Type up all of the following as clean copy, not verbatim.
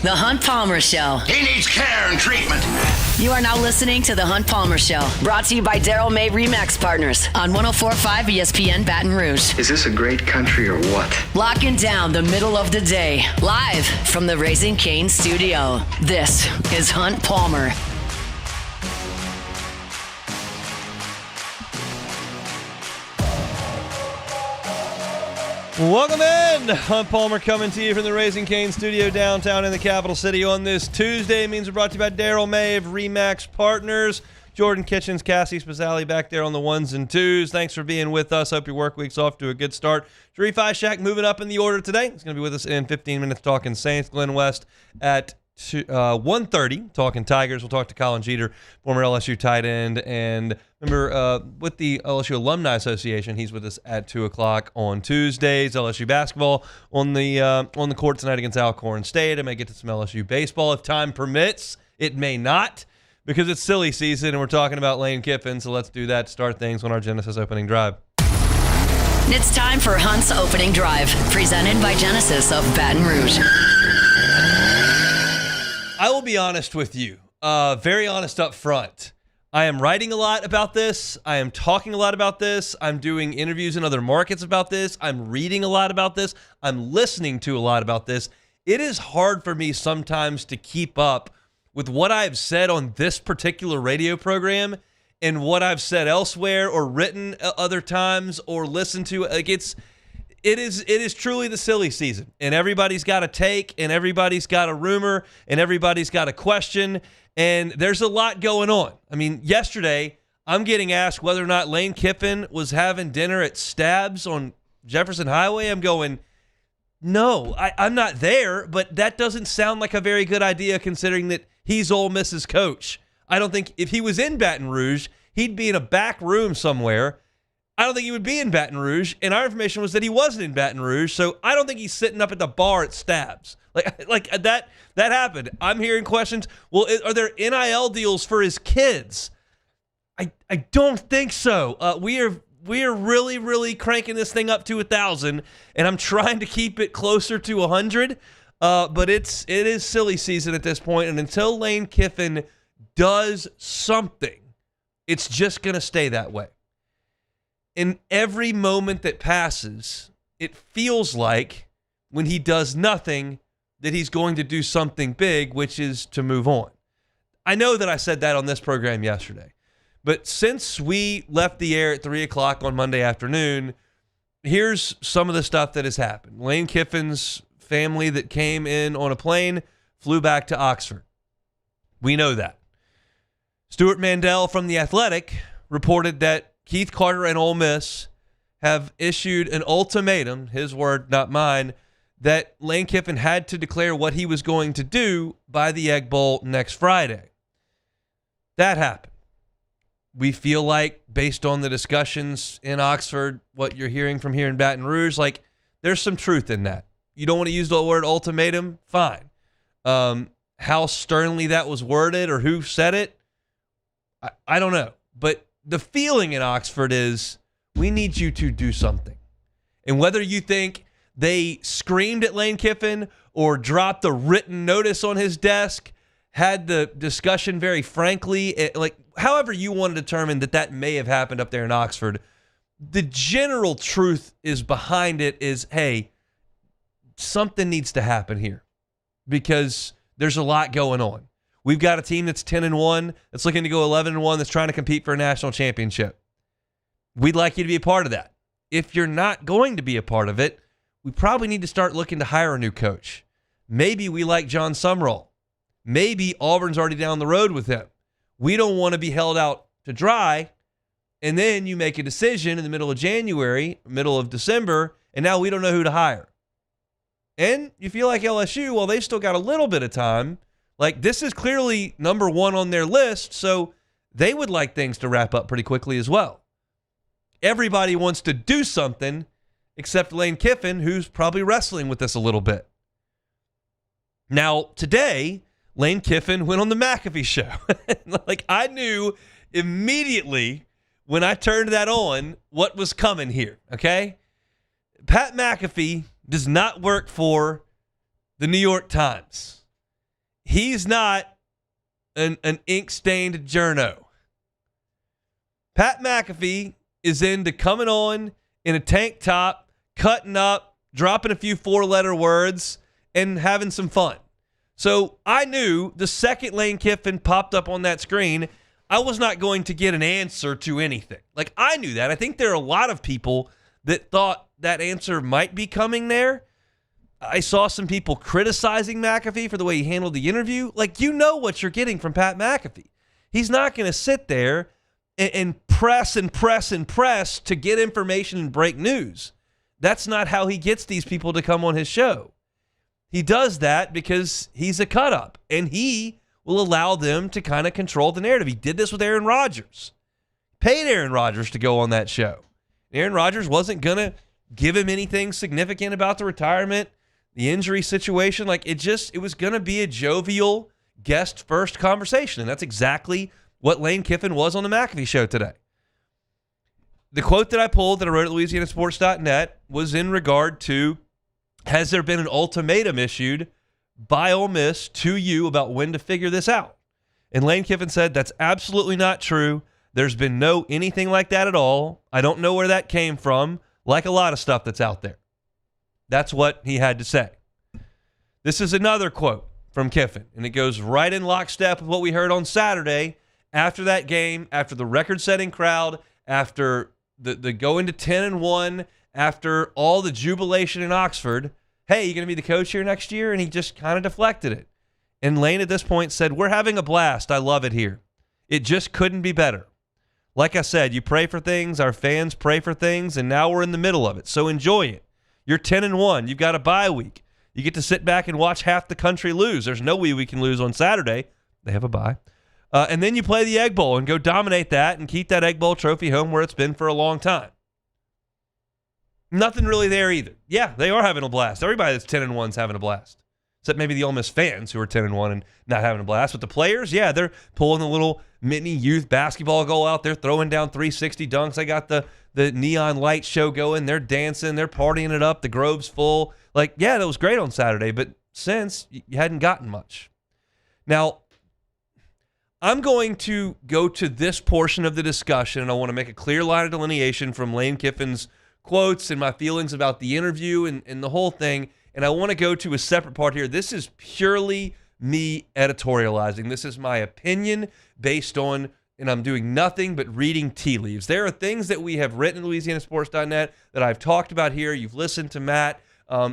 The Hunt Palmer Show. He needs care and treatment. You are now listening to The Hunt Palmer Show, brought to you by Daryl May Remax Partners on 104.5 ESPN Baton Rouge. Is this a great country or what? Locking down the middle of the day, live from the Raising Cane studio. This is Hunt Palmer. Welcome in. Hunt Palmer coming to you from the Raising Cane studio downtown in the capital city on this Tuesday. Means we're brought to you by Daryl May of Remax Partners. Jordan Kitchens, Cassie Spazzali back there on the ones and twos. Thanks for being with us. Hope your work week's off to a good start. Sharif Ishak moving up in the order today. He's going to be with us in 15 minutes talking Saints. Glenn West at 1:30 talking Tigers. We'll talk to Colin Jeter, former LSU tight end, and remember with the LSU Alumni Association, he's with us at 2 o'clock on Tuesdays. LSU basketball on the court tonight against Alcorn State. I may get to some LSU baseball if time permits. It may not, because it's silly season and we're talking about Lane Kiffin. So let's do that to start things on our Genesis opening drive. It's time for Hunt's opening drive, presented by Genesis of Baton Rouge. I will be honest with you, very honest up front. I am writing a lot about this. I am talking a lot about this. I'm doing interviews in other markets about this. I'm reading a lot about this. I'm listening to a lot about this. It is hard for me sometimes to keep up with what I have said on this particular radio program and what I've said elsewhere or written other times or listened to. Like it is truly the silly season, and everybody's got a take, and everybody's got a rumor, and everybody's got a question, and there's a lot going on. I mean, yesterday, I'm getting asked whether or not Lane Kiffin was having dinner at Stabs on Jefferson Highway. I'm going, no, I'm not there, but that doesn't sound like a very good idea considering that he's Ole Miss's coach. I don't think if he was in Baton Rouge, he'd be in a back room somewhere. I don't think he would be in Baton Rouge, and our information was that he wasn't in Baton Rouge, so I don't think he's sitting up at the bar at Stabs. Like that happened. I'm hearing questions. Well, are there NIL deals for his kids? I don't think so. We are really, really cranking this thing up to 1,000, and I'm trying to keep it closer to 100. But it is silly season at this point, and until Lane Kiffin does something, it's just going to stay that way. In every moment that passes, it feels like when he does nothing that he's going to do something big, which is to move on. I know that I said that on this program yesterday, but since we left the air at 3 o'clock on Monday afternoon, here's some of the stuff that has happened. Lane Kiffin's family that came in on a plane flew back to Oxford. We know that. Stuart Mandel from The Athletic reported that Keith Carter and Ole Miss have issued an ultimatum, his word, not mine, that Lane Kiffin had to declare what he was going to do by the Egg Bowl next Friday. That happened. We feel like, based on the discussions in Oxford, what you're hearing from here in Baton Rouge, like there's some truth in that. You don't want to use the word ultimatum? Fine. How sternly that was worded or who said it, I don't know. But the feeling in Oxford is we need you to do something. And whether you think they screamed at Lane Kiffin or dropped a written notice on his desk, had the discussion very frankly, like however you want to determine that may have happened up there in Oxford, the general truth is behind it is, hey, something needs to happen here because there's a lot going on. We've got a team that's 10-1, that's looking to go 11-1, that's trying to compete for a national championship. We'd like you to be a part of that. If you're not going to be a part of it, we probably need to start looking to hire a new coach. Maybe we like John Sumrall. Maybe Auburn's already down the road with him. We don't want to be held out to dry, and then you make a decision in the middle of January, middle of December, and now we don't know who to hire. And you feel like LSU, well, they've still got a little bit of time. Like, this is clearly number one on their list, so they would like things to wrap up pretty quickly as well. Everybody wants to do something except Lane Kiffin, who's probably wrestling with this a little bit. Now, today, Lane Kiffin went on the McAfee show. Like, I knew immediately when I turned that on what was coming here, okay? Pat McAfee does not work for the New York Times. he's not an ink-stained journo. Pat McAfee is into coming on in a tank top, cutting up, dropping a few four-letter words, and having some fun. So I knew the second Lane Kiffin popped up on that screen, I was not going to get an answer to anything. Like, I knew that. I think there are a lot of people that thought that answer might be coming there. I saw some people criticizing McAfee for the way he handled the interview. Like, you know what you're getting from Pat McAfee. He's not going to sit there and press and press and press to get information and break news. That's not how he gets these people to come on his show. He does that because he's a cut-up, and he will allow them to kind of control the narrative. He did this with Aaron Rodgers. Paid Aaron Rodgers to go on that show. Aaron Rodgers wasn't going to give him anything significant about the retirement, the injury situation. Like, it was going to be a jovial guest-first conversation, and that's exactly what Lane Kiffin was on the McAfee show today. The quote that I pulled that I wrote at LouisianaSports.net was in regard to, has there been an ultimatum issued by Ole Miss to you about when to figure this out? And Lane Kiffin said, that's absolutely not true. There's been no anything like that at all. I don't know where that came from, like a lot of stuff that's out there. That's what he had to say. This is another quote from Kiffin, and it goes right in lockstep with what we heard on Saturday after that game, after the record-setting crowd, after the going to 10-1, after all the jubilation in Oxford. Hey, you going to be the coach here next year? And he just kind of deflected it. And Lane at this point said, we're having a blast. I love it here. It just couldn't be better. Like I said, you pray for things, our fans pray for things, and now we're in the middle of it. So enjoy it. You're 10-1. You've got a bye week. You get to sit back and watch half the country lose. There's no way we can lose on Saturday. They have a bye. And then you play the Egg Bowl and go dominate that and keep that Egg Bowl trophy home where it's been for a long time. Nothing really there either. Yeah, they are having a blast. Everybody that's 10-1 is having a blast. Except maybe the Ole Miss fans who are 10-1 and not having a blast. But the players, yeah, they're pulling the little mini youth basketball goal out there, throwing down 360 dunks. They got the neon light show going. They're dancing. They're partying it up. The Grove's full. Like, yeah, that was great on Saturday. But since, you hadn't gotten much. Now, I'm going to go to this portion of the discussion, and I want to make a clear line of delineation from Lane Kiffin's quotes and my feelings about the interview and the whole thing. And I want to go to a separate part here. This is purely me editorializing. This is my opinion based on, and I'm doing nothing but reading tea leaves. There are things that we have written at LouisianaSports.net that I've talked about here. You've listened to Matt.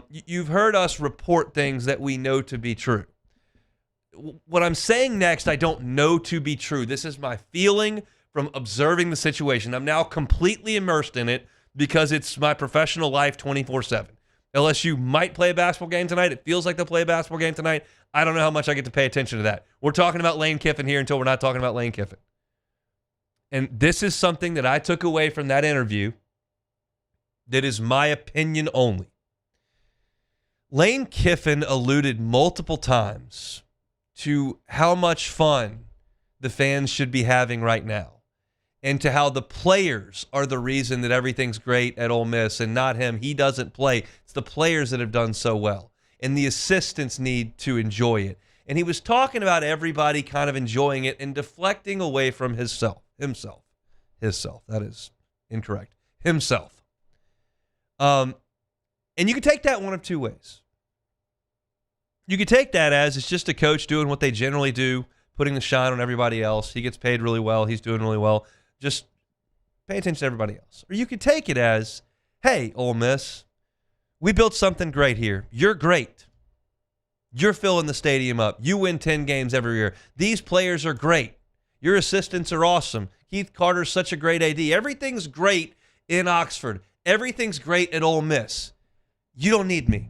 You've heard us report things that we know to be true. What I'm saying next, I don't know to be true. This is my feeling from observing the situation. I'm now completely immersed in it because it's my professional life 24/7. LSU might play a basketball game tonight. It feels like they'll play a basketball game tonight. I don't know how much I get to pay attention to that. We're talking about Lane Kiffin here until we're not talking about Lane Kiffin. And this is something that I took away from that interview that is my opinion only. Lane Kiffin alluded multiple times to how much fun the fans should be having right now, and to how the players are the reason that everything's great at Ole Miss and not him. He doesn't play. It's the players that have done so well, and the assistants need to enjoy it. And he was talking about everybody kind of enjoying it and deflecting away from himself. That is incorrect. Himself. And you can take that one of two ways. You could take that as it's just a coach doing what they generally do, putting the shine on everybody else. He gets paid really well. He's doing really well. Just pay attention to everybody else. Or you could take it as, hey, Ole Miss, we built something great here. You're great. You're filling the stadium up. You win 10 games every year. These players are great. Your assistants are awesome. Keith Carter's such a great AD. Everything's great in Oxford. Everything's great at Ole Miss. You don't need me.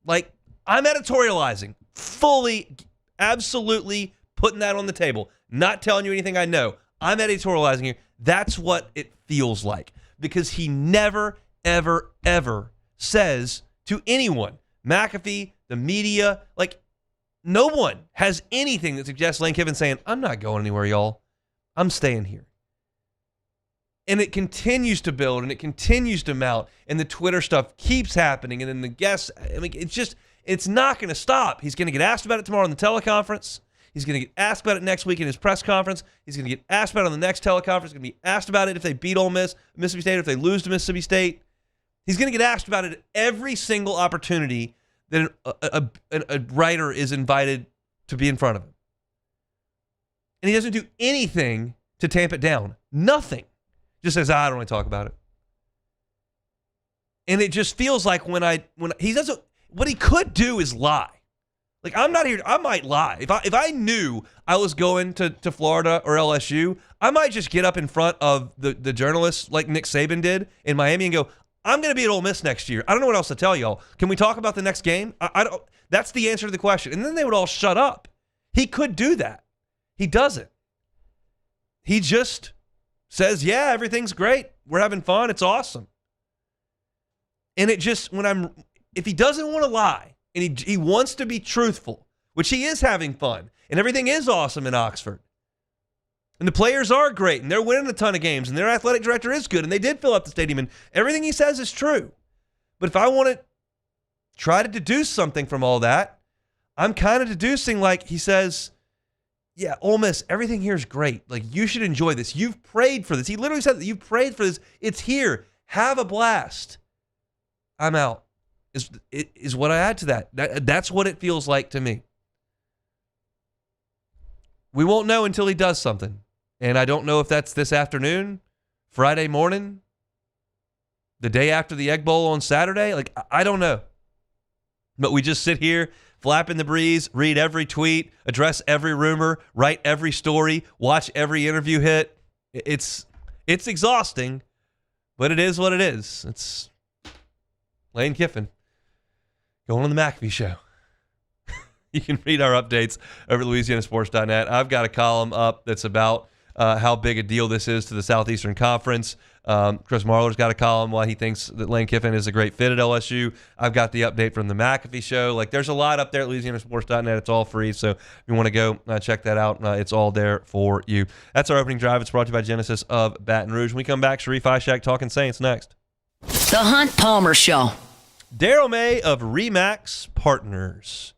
Like, I'm editorializing, fully, absolutely putting that on the table, not telling you anything I know. I'm editorializing here. That's what it feels like, because he never, ever, ever says to anyone, McAfee, the media, like, no one has anything that suggests Lane Kiffin saying, I'm not going anywhere, y'all. I'm staying here. And it continues to build, and it continues to mount, and the Twitter stuff keeps happening, and then the guests, I mean, It's not going to stop. He's going to get asked about it tomorrow in the teleconference. He's going to get asked about it next week in his press conference. He's going to get asked about it on the next teleconference. He's going to be asked about it if they beat Ole Miss, Mississippi State, or if they lose to Mississippi State. He's going to get asked about it at every single opportunity that a writer is invited to be in front of him. And he doesn't do anything to tamp it down. Nothing. Just says, I don't want to talk about it. And it just feels like when he doesn't, what he could do is lie. Like, I'm not here, I might lie. If I knew I was going to Florida or LSU, I might just get up in front of the journalists like Nick Saban did in Miami and go, I'm going to be at Ole Miss next year. I don't know what else to tell y'all. Can we talk about the next game? I don't. That's the answer to the question. And then they would all shut up. He could do that. He doesn't. He just says, yeah, everything's great. We're having fun. It's awesome. And it just, if he doesn't want to lie and he wants to be truthful, which he is having fun and everything is awesome in Oxford and the players are great and they're winning a ton of games and their athletic director is good and they did fill up the stadium and everything he says is true. But if I want to try to deduce something from all that, I'm kind of deducing like he says, yeah, Ole Miss, everything here is great. Like, you should enjoy this. You've prayed for this. He literally said that you've prayed for this. It's here. Have a blast. I'm out. Is what I add to that. That's what it feels like to me. We won't know until he does something. And I don't know if that's this afternoon, Friday morning, the day after the Egg Bowl on Saturday. Like, I don't know. But we just sit here, flap in the breeze, read every tweet, address every rumor, write every story, watch every interview hit. It's exhausting, but it is what it is. It's Lane Kiffin going on the McAfee Show. You can read our updates over at LouisianaSports.net. I've got a column up that's about how big a deal this is to the Southeastern Conference. Chris Marlar's got a column why he thinks that Lane Kiffin is a great fit at LSU. I've got the update from the McAfee Show. Like, there's a lot up there at LouisianaSports.net. It's all free, so if you want to go check that out, it's all there for you. That's our opening drive. It's brought to you by Genesis of Baton Rouge. When we come back, Sharif Ishak talking Saints next. The Hunt Palmer Show. Daryl May of Remax Partners.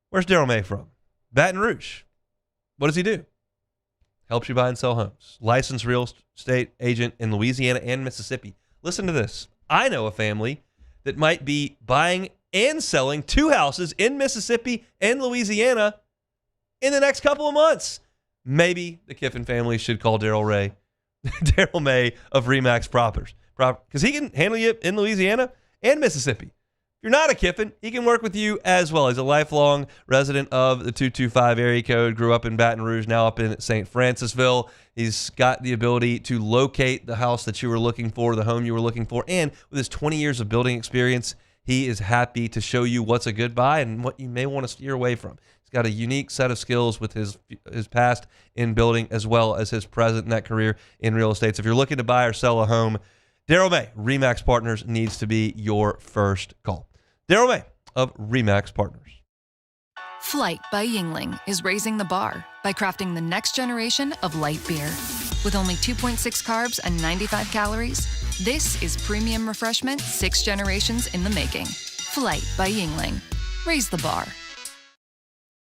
Where's Daryl May from? Baton Rouge. What does he do? Helps you buy and sell homes. Licensed real estate agent in Louisiana and Mississippi. Listen to this. I know a family that might be buying and selling 2 houses in Mississippi and Louisiana in the next couple of months. Maybe the Kiffin family should call Daryl May of Remax Properties. Because he can handle you in Louisiana and Mississippi. If you're not a Kiffin, he can work with you as well. He's a lifelong resident of the 225 area code, grew up in Baton Rouge, now up in St. Francisville. He's got the ability to locate the house that you were looking for, the home you were looking for, and with his 20 years of building experience, he is happy to show you what's a good buy and what you may want to steer away from. He's got a unique set of skills with his past in building as well as his present in that career in real estate. So if you're looking to buy or sell a home, Daryl May, Remax Partners, needs to be your first call. Daryl May of Remax Partners. Flight by Yingling is raising the bar by crafting the next generation of light beer. With only 2.6 carbs and 95 calories, this is premium refreshment 6 generations in the making. Flight by Yingling. Raise the bar.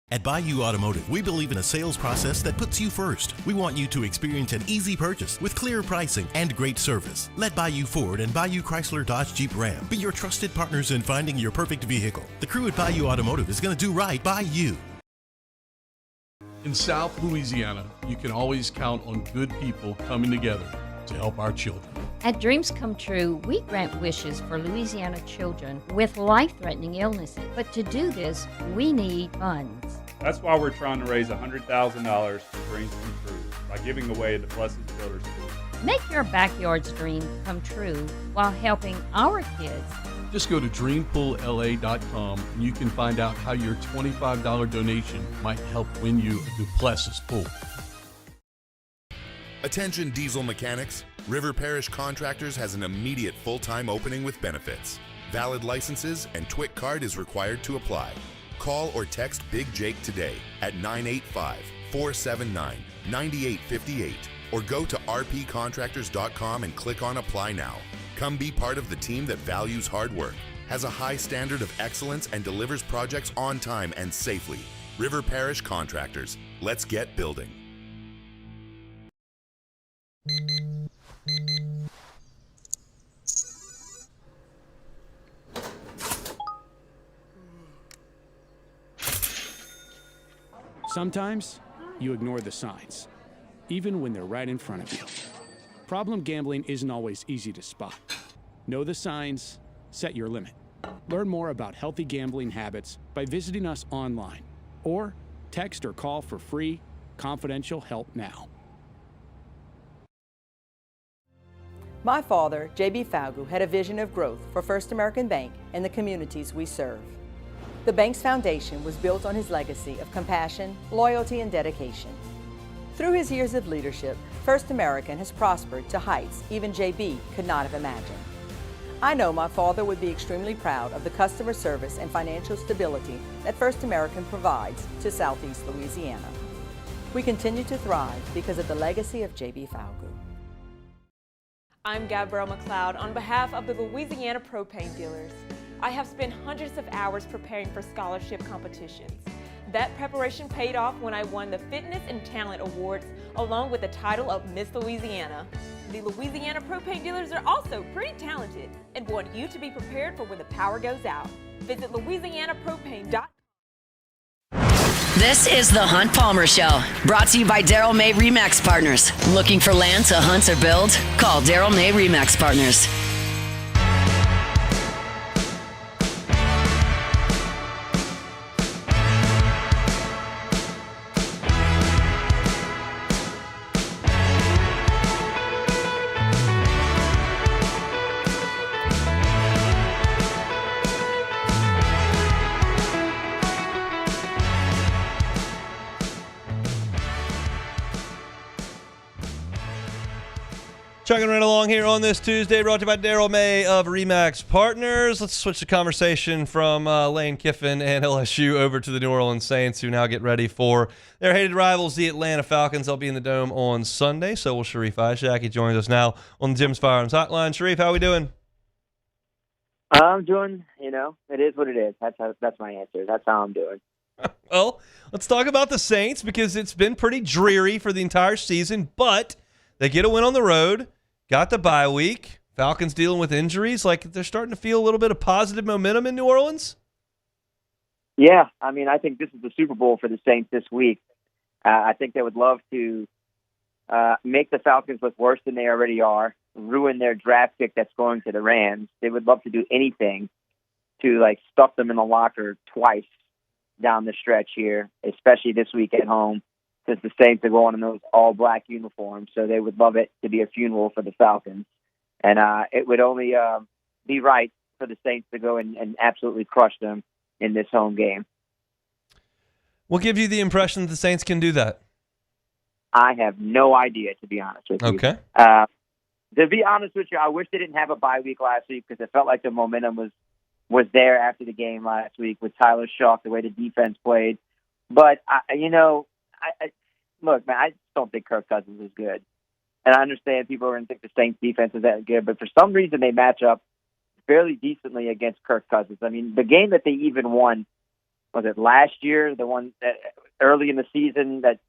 At Bayou Automotive, we believe in a sales process that puts you first. We want you to experience an easy purchase with clear pricing and great service. Let Bayou Ford and Bayou Chrysler Dodge Jeep Ram be your trusted partners in finding your perfect vehicle. The crew at Bayou Automotive is going to do right by you. In South Louisiana, you can always count on good people coming together to help our children. At Dreams Come True, we grant wishes for Louisiana children with life-threatening illnesses. But to do this, we need funds. That's why we're trying to raise $100,000 for Dreams Come True by giving away the Blessed Builders School. Make your backyard's dream come true while helping our kids. Just go to dreampoolla.com and you can find out how your $25 donation might help win you a Duplessis pool. Attention diesel mechanics. River Parish Contractors has an immediate full-time opening with benefits. Valid licenses and TWIC card is required to apply. Call or text Big Jake today at 985-479-9858 or go to rpcontractors.com and click on Apply Now. Come be part of the team that values hard work. has a high standard of excellence and delivers projects on time and safely. River Parish Contractors. Let's get building. Sometimes you ignore the signs, even when they're right in front of you. Problem gambling isn't always easy to spot. Know the signs, set your limit. Learn more about healthy gambling habits by visiting us online or text or call for free, confidential help now. My father, J.B. Falgu, had a vision of growth for First American Bank and the communities we serve. The bank's foundation was built on his legacy of compassion, loyalty, and dedication. Through his years of leadership, First American has prospered to heights even J.B. could not have imagined. I know my father would be extremely proud of the customer service and financial stability that First American provides to Southeast Louisiana. We continue to thrive because of the legacy of J.B. Falgu. I'm Gabrielle McLeod on behalf of the Louisiana Propane Dealers. I have spent hundreds of hours preparing for scholarship competitions. That preparation paid off when I won the Fitness and Talent Awards along with the title of Miss Louisiana. The Louisiana Propane Dealers are also pretty talented and want you to be prepared for when the power goes out. Visit louisianapropane.com. This is the Hunt Palmer Show, brought to you by Daryl May Remax Partners. Looking for land to hunt or build? Call Daryl May Remax Partners. Chugging right along here on this Tuesday, brought to you by Daryl May of Remax Partners. Let's switch the conversation from Lane Kiffin and LSU over to the New Orleans Saints, who now get ready for their hated rivals, the Atlanta Falcons. They'll be in the Dome on Sunday. So will Sharif Ishaq. He joins us now on the Jim's Firearms Hotline. Sharif, how we doing? I'm doing, it is what it is. That's my answer. That's how I'm doing. Well, let's talk about the Saints because it's been pretty dreary for the entire season, but they get a win on the road. Got the bye week. Falcons dealing with injuries. Like, they're starting to feel a little bit of positive momentum in New Orleans? Yeah, I think this is the Super Bowl for the Saints this week. I think they would love to make the Falcons look worse than they already are, ruin their draft pick that's going to the Rams. They would love to do anything to, stuff them in the locker twice down the stretch here, especially this week at home, since the Saints are going in those all-black uniforms, so they would love it to be a funeral for the Falcons. And it would only be right for the Saints to go and absolutely crush them in this home game. What gives you the impression that the Saints can do that? I have no idea, to be honest with you. Okay. To be honest with you, I wish they didn't have a bye week last week because it felt like the momentum was there after the game last week with Tyler Shough, the way the defense played. But, look, man, I just don't think Kirk Cousins is good. And I understand people are going to think the Saints defense is that good, but for some reason they match up fairly decently against Kirk Cousins. The game that they even won, was it last year, the one that early in the season that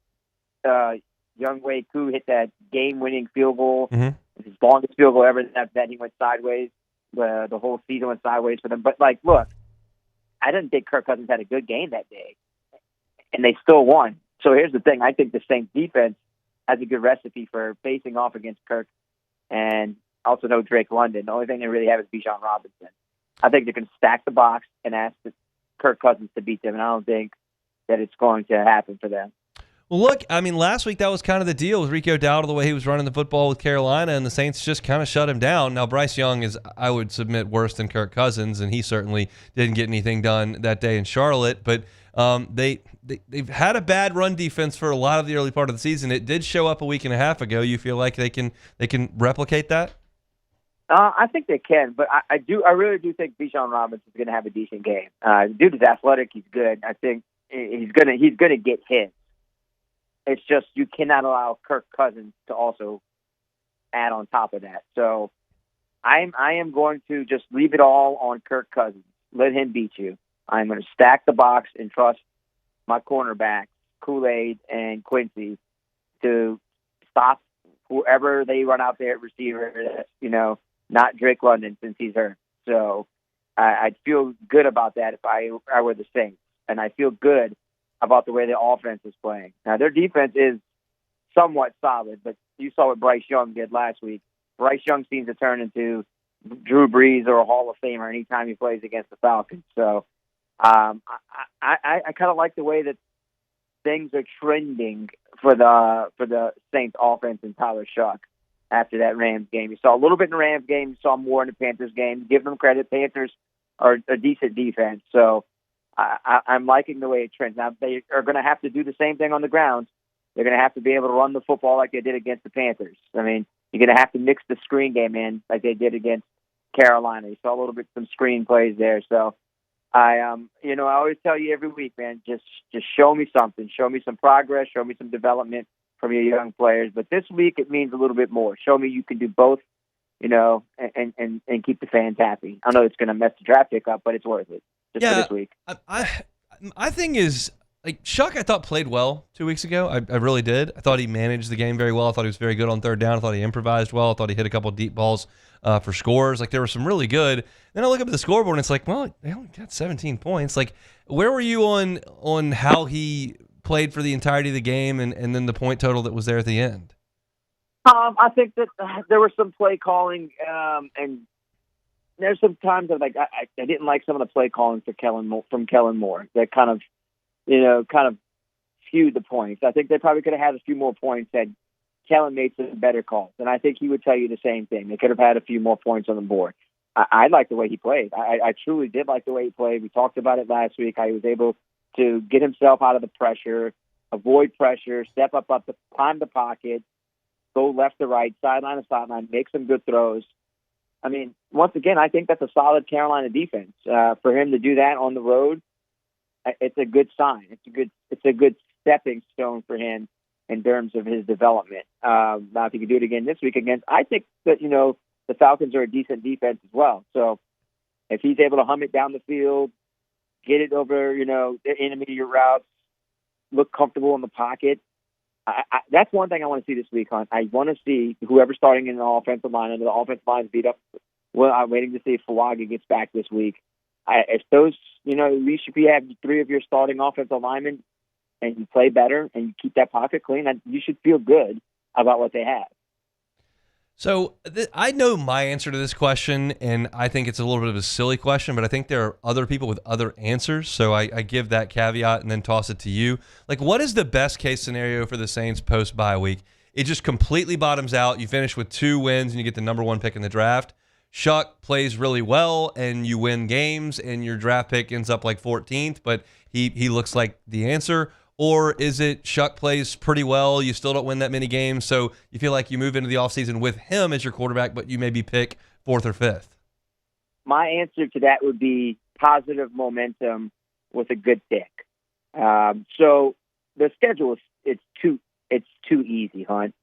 Younghoe Koo hit that game-winning field goal, his longest field goal ever, that he went sideways. The whole season went sideways for them. But, look, I didn't think Kirk Cousins had a good game that day, and they still won. So here's the thing. I think the Saints defense has a good recipe for facing off against Kirk and also no Drake London. The only thing they really have is Bijan Robinson. I think they can stack the box and ask Kirk Cousins to beat them, and I don't think that it's going to happen for them. Well, look, last week that was kind of the deal with Rico Dowdle, the way he was running the football with Carolina, and the Saints just kind of shut him down. Now, Bryce Young is, I would submit, worse than Kirk Cousins, and he certainly didn't get anything done that day in Charlotte, but they've had a bad run defense for a lot of the early part of the season. It did show up a week and a half ago. You feel like they can replicate that? I think they can, but I really do think Bijan Robinson is going to have a decent game. Dude is athletic. He's good. I think he's gonna get hit. It's just you cannot allow Kirk Cousins to also add on top of that. So I am going to just leave it all on Kirk Cousins. Let him beat you. I'm going to stack the box and trust my cornerbacks, Kool-Aid and Quincy, to stop whoever they run out there at receiver, not Drake London since he's hurt. So I'd feel good about that if I were the Saints. And I feel good about the way their offense is playing. Now, their defense is somewhat solid, but you saw what Bryce Young did last week. Bryce Young seems to turn into Drew Brees or a Hall of Famer anytime he plays against the Falcons. So I kind of like the way that things are trending for the Saints offense and Tyler Shuck after that Rams game. You saw a little bit in the Rams game. You saw more in the Panthers game. Give them credit. Panthers are a decent defense. So I'm liking the way it trends. Now, they are going to have to do the same thing on the ground. They're going to have to be able to run the football like they did against the Panthers. I mean, you're going to have to mix the screen game in like they did against Carolina. You saw a little bit some screen plays there. So I always tell you every week, man, just show me something. Show me some progress. Show me some development from your young players. But this week it means a little bit more. Show me you can do both, and keep the fans happy. I know it's going to mess the draft pick up, but it's worth it. Just for this week. My thing is, like, Shuck, I thought played well 2 weeks ago. I really did. I thought he managed the game very well. I thought he was very good on third down. I thought he improvised well. I thought he hit a couple deep balls for scores. Like, there were some really good. Then I look up at the scoreboard and it's like, well, they only got 17 points. Like, where were you on how he played for the entirety of the game and then the point total that was there at the end? I think that there was some play calling, and there's some times that I didn't like some of the play calling from Kellen Moore. That kind of skewed the points. I think they probably could have had a few more points had Kellen made some better calls. And I think he would tell you the same thing. They could have had a few more points on the board. I like the way he played. I truly did like the way he played. We talked about it last week. How he was able to get himself out of the pressure, avoid pressure, step up, climb the pocket, go left to right, sideline to sideline, make some good throws. I mean, once again, I think that's a solid Carolina defense. For him to do that on the road, it's a good sign. It's a good stepping stone for him in terms of his development. Now, if he can do it again this week I think that the Falcons are a decent defense as well. So if he's able to hum it down the field, get it over their intermediate routes, look comfortable in the pocket. That's one thing I want to see this week, Hunt. I want to see whoever's starting in the offensive line, and the offensive line is beat up. Well, I'm waiting to see if Fuaga gets back this week. If those, at least if you have three of your starting offensive linemen and you play better and you keep that pocket clean, you should feel good about what they have. So I know my answer to this question, and I think it's a little bit of a silly question, but I think there are other people with other answers. So I give that caveat and then toss it to you. Like, what is the best case scenario for the Saints post-bye week? It just completely bottoms out. You finish with 2 wins and you get the number 1 pick in the draft. Shuck plays really well and you win games and your draft pick ends up like 14th, but he looks like the answer. Or is it Shuck plays pretty well, you still don't win that many games, so you feel like you move into the offseason with him as your quarterback, but you maybe pick 4th or 5th? My answer to that would be positive momentum with a good pick. So the schedule it's too easy, Hunt.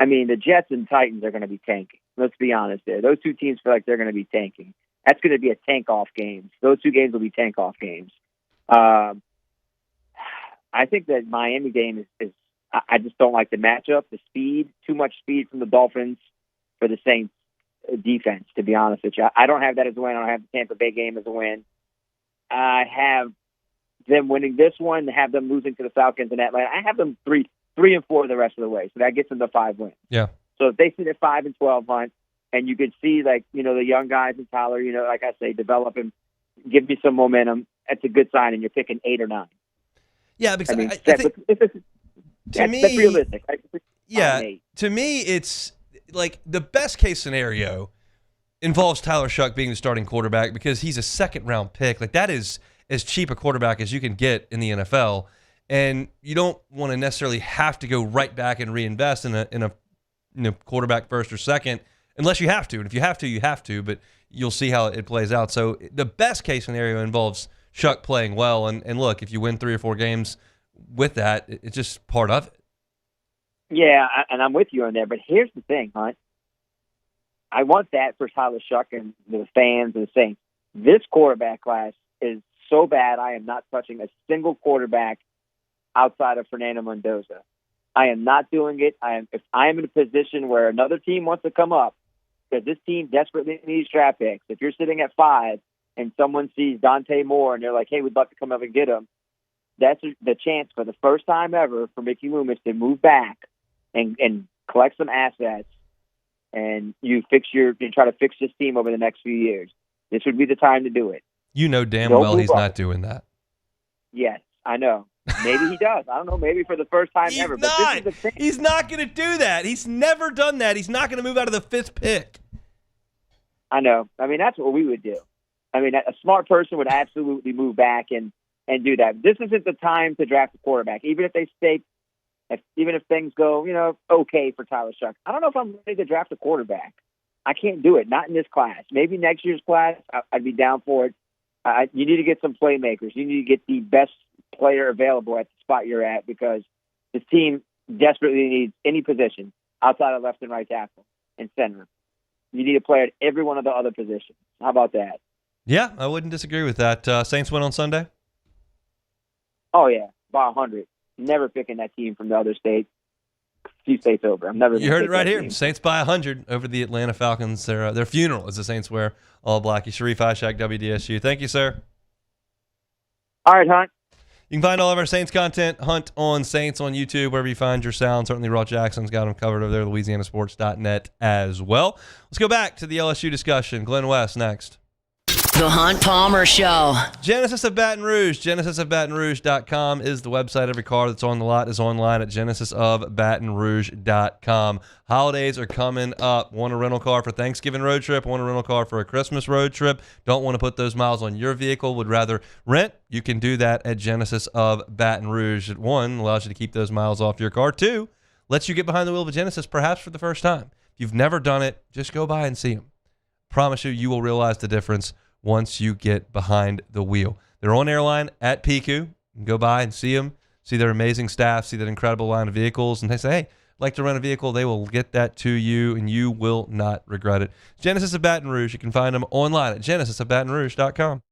I mean, the Jets and Titans are going to be tanking. Let's be honest there. Those two teams feel like they're going to be tanking. That's going to be a tank-off game. Those 2 games will be tank-off games. I think that Miami game is I just don't like the matchup, the speed, too much speed from the Dolphins for the Saints defense, to be honest with you. I don't have that as a win. I don't have the Tampa Bay game as a win. I have them winning this one, have them losing to the Falcons in Atlanta. I have them 3 and 4 the rest of the way, so that gets them to 5 wins. Yeah. So if they sit at 5 and 12, Hunt, and you could see the young guys in Tyler, like I say, develop and give me some momentum, that's a good sign, and you're picking 8 or 9. Yeah, because I think that's realistic. Yeah, to me, it's like the best case scenario involves Tyler Shuck being the starting quarterback because he's a 2nd-round pick. Like, that is as cheap a quarterback as you can get in the NFL, and you don't want to necessarily have to go right back and reinvest in a quarterback 1st or 2nd unless you have to. And if you have to, you have to. But you'll see how it plays out. So the best case scenario involves Shuck playing well, and look, if you win 3 or 4 games with that, it's just part of it. Yeah, and I'm with you on there, but here's the thing, Hunt. I want that for Tyler Shuck and the fans and the Saints. This quarterback class is so bad, I am not touching a single quarterback outside of Fernando Mendoza. I am not doing it. If I am in a position where another team wants to come up, because this team desperately needs draft picks. If you're sitting at 5 and someone sees Dante Moore and they're like, hey, we'd love to come up and get him, that's the chance for the first time ever for Mickey Loomis to move back and collect some assets, and you try to fix this team over the next few years. This would be the time to do it. You know damn well he's not doing that. Yes, I know. Maybe he does. I don't know. Maybe for the first time ever. Not. But this is the thing. He's not going to do that. He's never done that. He's not going to move out of the 5th pick. I know. I mean, that's what we would do. I mean, a smart person would absolutely move back and do that. This isn't the time to draft a quarterback. Even if things go, okay for Tyler Shuck. I don't know if I'm ready to draft a quarterback. I can't do it. Not in this class. Maybe next year's class, I'd be down for it. You need to get some playmakers. You need to get the best player available at the spot you're at, because this team desperately needs any position outside of left and right tackle and center. You need a player at every one of the other positions. How about that? Yeah, I wouldn't disagree with that. Saints win on Sunday? Oh, yeah, by 100. Never picking that team from the other state. Few states over. I'm never. You heard it right here. Team. Saints by 100 over the Atlanta Falcons. Their funeral as the Saints wear all black. Sharif Ishak, WDSU. Thank you, sir. All right, Hunt. You can find all of our Saints content, Hunt on Saints on YouTube, wherever you find your sound. Certainly Raw Jackson's got them covered over there, LouisianaSports.net as well. Let's go back to the LSU discussion. Glenn West next. The Hunt Palmer Show. Genesis of Baton Rouge. GenesisofBatonRouge.com is the website. Every car that's on the lot is online at GenesisofBatonRouge.com. Holidays are coming up. Want a rental car for Thanksgiving road trip? Want a rental car for a Christmas road trip? Don't want to put those miles on your vehicle? Would rather rent? You can do that at Genesis of Baton Rouge. 1, allows you to keep those miles off your car. 2, lets you get behind the wheel of a Genesis perhaps for the first time. If you've never done it, just go by and see them. Promise you will realize the difference once you get behind the wheel. They're on airline at PICU. Go by and see them, see their amazing staff, see that incredible line of vehicles, and they say, hey, I'd like to rent a vehicle. They will get that to you, and you will not regret it. Genesis of Baton Rouge. You can find them online at GenesisofBatonRouge.com.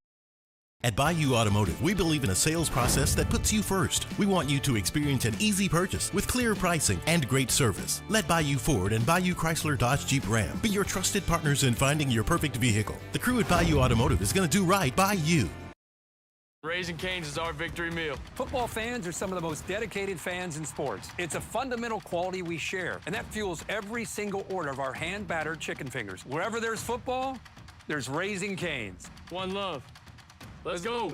At Bayou Automotive, we believe in a sales process that puts you first. We want you to experience an easy purchase with clear pricing and great service. Let Bayou Ford and Bayou Chrysler Dodge Jeep Ram be your trusted partners in finding your perfect vehicle. The crew at Bayou Automotive is going to do right by you. Raising Cane's is our victory meal. Football fans are some of the most dedicated fans in sports. It's a fundamental quality we share, and that fuels every single order of our hand-battered chicken fingers. Wherever there's football, there's Raising Cane's. One love. Let's go.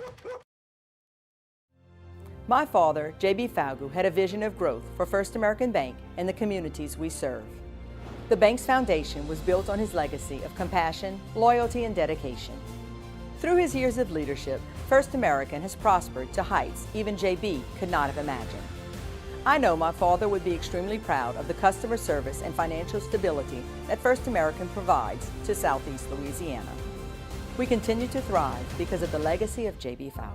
My father, J.B. Falgu, had a vision of growth for First American Bank and the communities we serve. The bank's foundation was built on his legacy of compassion, loyalty, and dedication. Through his years of leadership, First American has prospered to heights even J.B. could not have imagined. I know my father would be extremely proud of the customer service and financial stability that First American provides to Southeast Louisiana. We continue to thrive because of the legacy of J.B. Falgu.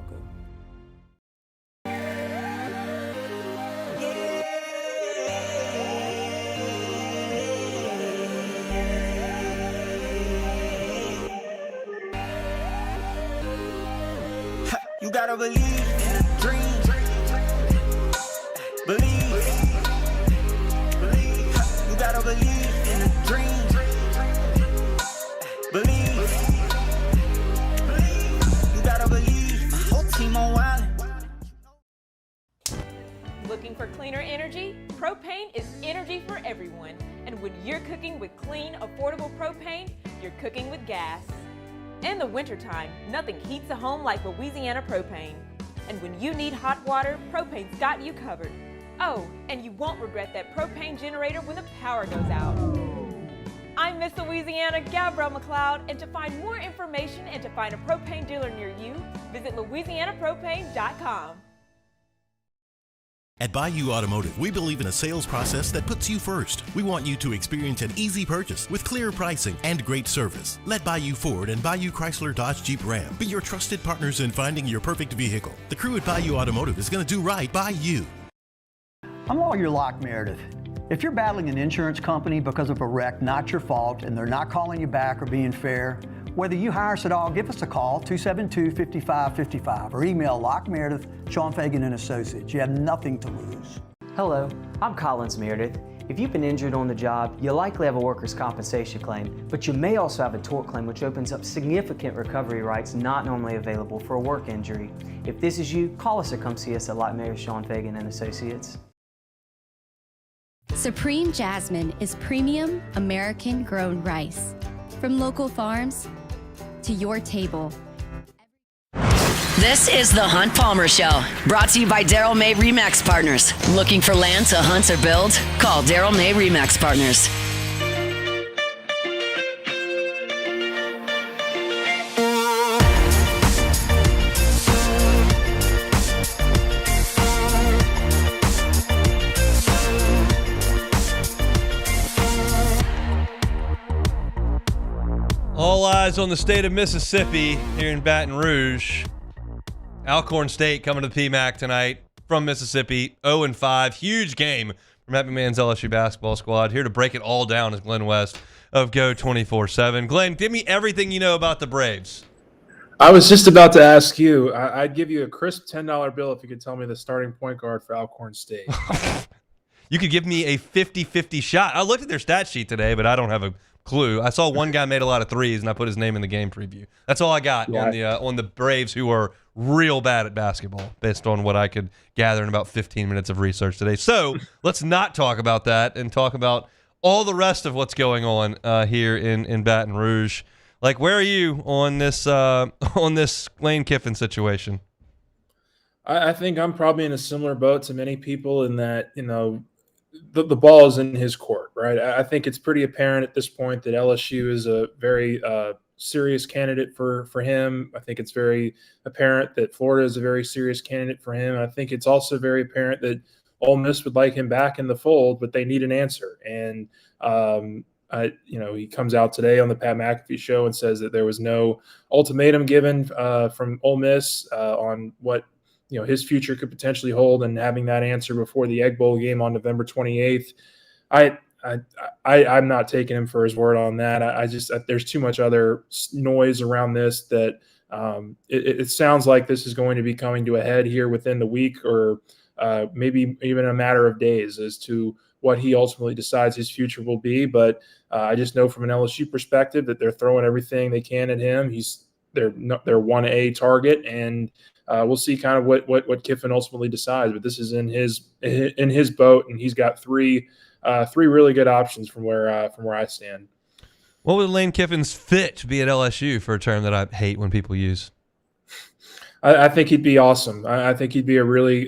You gotta believe in a dream. Believe. You gotta believe in a dream. Believe. Looking for cleaner energy? Propane is energy for everyone. And when you're cooking with clean, affordable propane, you're cooking with gas. In the wintertime, nothing heats a home like Louisiana propane. And when you need hot water, propane's got you covered. Oh, and you won't regret that propane generator when the power goes out. I'm Miss Louisiana, Gabrielle McLeod, and to find more information and to find a propane dealer near you, visit LouisianaPropane.com. At Bayou Automotive, we believe in a sales process that puts you first. We want you to experience an easy purchase with clear pricing and great service. Let Bayou Ford and Bayou Chrysler Dodge Jeep Ram be your trusted partners in finding your perfect vehicle. The crew at Bayou Automotive is going to do right by you. I'm Lawyer Locke Meredith. If you're battling an insurance company because of a wreck not your fault and they're not calling you back or being fair, whether you hire us at all, give us a call, 272-5555, or email Locke Meredith, Sean Fagan and Associates. You have nothing to lose. Hello, I'm Collins Meredith. If you've been injured on the job, you'll likely have a workers' compensation claim, but you may also have a tort claim, which opens up significant recovery rights not normally available for a work injury. If this is you, call us or come see us at Locke Meredith, Sean Fagan and Associates. Supreme Jasmine is premium American-grown rice. From local farms to your table. This is the Hunt Palmer Show, brought to you by Daryl May Remax Partners. Looking for land to hunt or build? Call Daryl May Remax Partners. All eyes on the state of Mississippi here in Baton Rouge. Alcorn State coming to the PMAC tonight from Mississippi, 0-5. Huge game from Happy Man's LSU basketball squad. Here to break it all down is Glenn West of Go 24/7. Glenn, give me everything you know about the Braves. I was just about to ask you. I'd give you a crisp $10 bill if you could tell me the starting point guard for Alcorn State. You could give me a 50-50 shot. I looked at their stat sheet today, but I don't have a clue. I saw one guy made a lot of threes, and I put his name in the game preview. That's all I got on the Braves, who are real bad at basketball, based on what I could gather in about 15 minutes of research today. So let's not talk about that and talk about all the rest of what's going on here in Baton Rouge. Like, where are you on this Lane Kiffin situation? I think I'm probably in a similar boat to many people in that, the ball is in his court, right? I think it's pretty apparent at this point that LSU is a very serious candidate for him. I think it's very apparent that Florida is a very serious candidate for him. I think it's also very apparent that Ole Miss would like him back in the fold, but they need an answer. And he comes out today on the Pat McAfee show and says that there was no ultimatum given from Ole Miss on what his future could potentially hold, and having that answer before the Egg Bowl game on November 28th. I'm not taking him for his word on that. There's too much other noise around this that it sounds like this is going to be coming to a head here within the week, or maybe even a matter of days, as to what he ultimately decides his future will be. But I just know from an LSU perspective that they're throwing everything they can at him. They're 1A target, and we'll see kind of what Kiffin ultimately decides. But this is in his boat, and he's got three really good options from where I stand. What would Lane Kiffin's fit be at LSU, for a term that I hate when people use? I think he'd be awesome. I think he'd be a really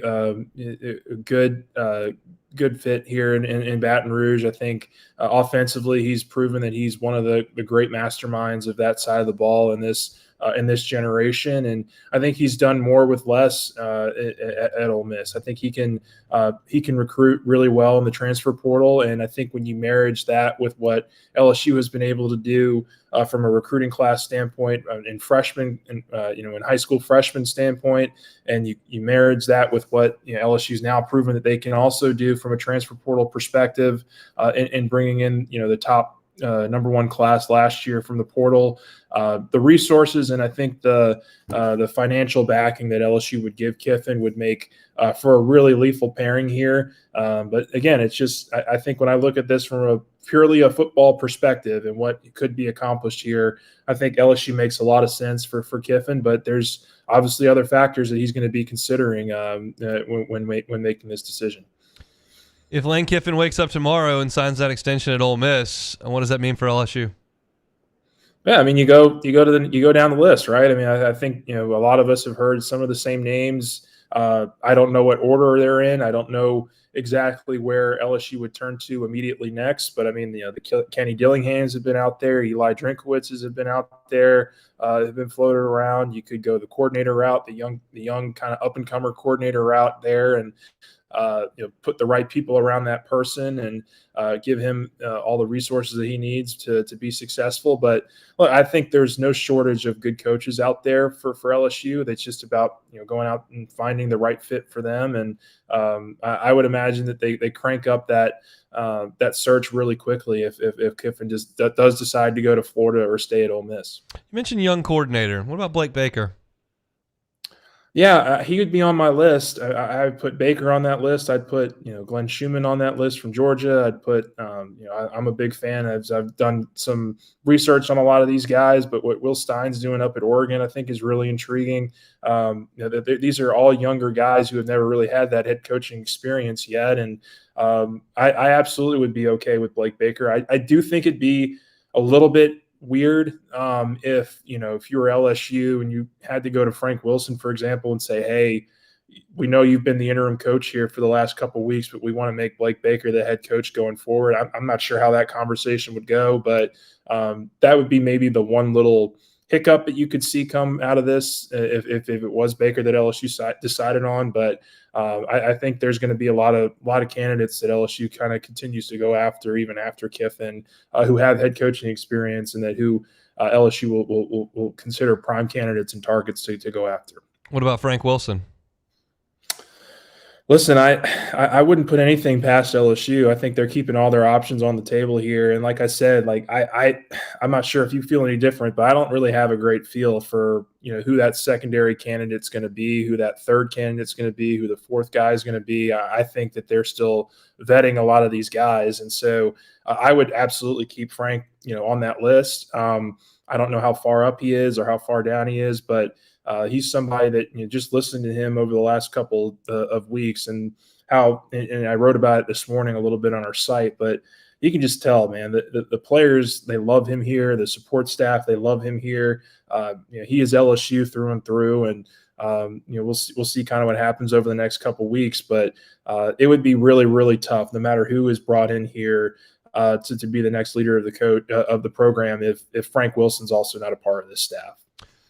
good fit here in Baton Rouge. I think offensively, he's proven that he's one of the great masterminds of that side of the ball in this generation, and I think he's done more with less at Ole Miss. I think he can recruit really well in the transfer portal, and I think when you marriage that with what LSU has been able to do from a recruiting class standpoint in freshmen, in high school freshman standpoint, and you marriage that with what LSU's now proven that they can also do from a transfer portal perspective, in bringing in the top number one class last year from the portal, the resources, and I think the financial backing that LSU would give Kiffin would make for a really lethal pairing here. But again, it's just I think when I look at this from purely a football perspective and what could be accomplished here, I think LSU makes a lot of sense for Kiffin. But there's obviously other factors that he's going to be considering when making this decision. If Lane Kiffin wakes up tomorrow and signs that extension at Ole Miss, what does that mean for LSU? Yeah, I mean, you go down the list, right? I mean, I think a lot of us have heard some of the same names. I don't know what order they're in. I don't know exactly where LSU would turn to immediately next. But I mean, the Kenny Dillinghams have been out there. Eli Drinkowitz's have been out there have been floated around. You could go the coordinator route, the young kind of up and comer coordinator route there, and put the right people around that person and give him all the resources that he needs to be successful. But look, I think there's no shortage of good coaches out there for LSU. It's just about going out and finding the right fit for them. And I would imagine that they crank up that search really quickly if Kiffin just does decide to go to Florida or stay at Ole Miss. You mentioned young coordinator. What about Blake Baker? Yeah, he would be on my list. I'd put Baker on that list. I'd put Glenn Schumann on that list from Georgia. I'd put I'm a big fan. I've done some research on a lot of these guys, but what Will Stein's doing up at Oregon, I think, is really intriguing. These are all younger guys who have never really had that head coaching experience yet, and I absolutely would be okay with Blake Baker. I do think it'd be a little bit weird if you were LSU and you had to go to Frank Wilson, for example, and say, hey, we know you've been the interim coach here for the last couple of weeks, but we want to make Blake Baker the head coach going forward. I'm not sure how that conversation would go, but that would be maybe the one little hiccup that you could see come out of this if it was Baker that LSU decided on. But I think there's going to be a lot of candidates that LSU kind of continues to go after, even after Kiffin, who have head coaching experience and who LSU will consider prime candidates and targets to go after. What about Frank Wilson? Listen, I wouldn't put anything past LSU. I think they're keeping all their options on the table here. And like I said, I'm not sure if you feel any different, but I don't really have a great feel for who that secondary candidate's going to be, who that third candidate's going to be, who the fourth guy is going to be. I think that they're still vetting a lot of these guys, and so I would absolutely keep Frank, on that list. I don't know how far up he is or how far down he is, but he's somebody that just listened to him over the last couple of weeks and and I wrote about it this morning a little bit on our site, but you can just tell, man, the players, they love him here. The support staff, they love him here. He is LSU through and through, and we'll see kind of what happens over the next couple of weeks, but it would be really, really tough no matter who is brought in here to be the next leader of the program if Frank Wilson's also not a part of this staff.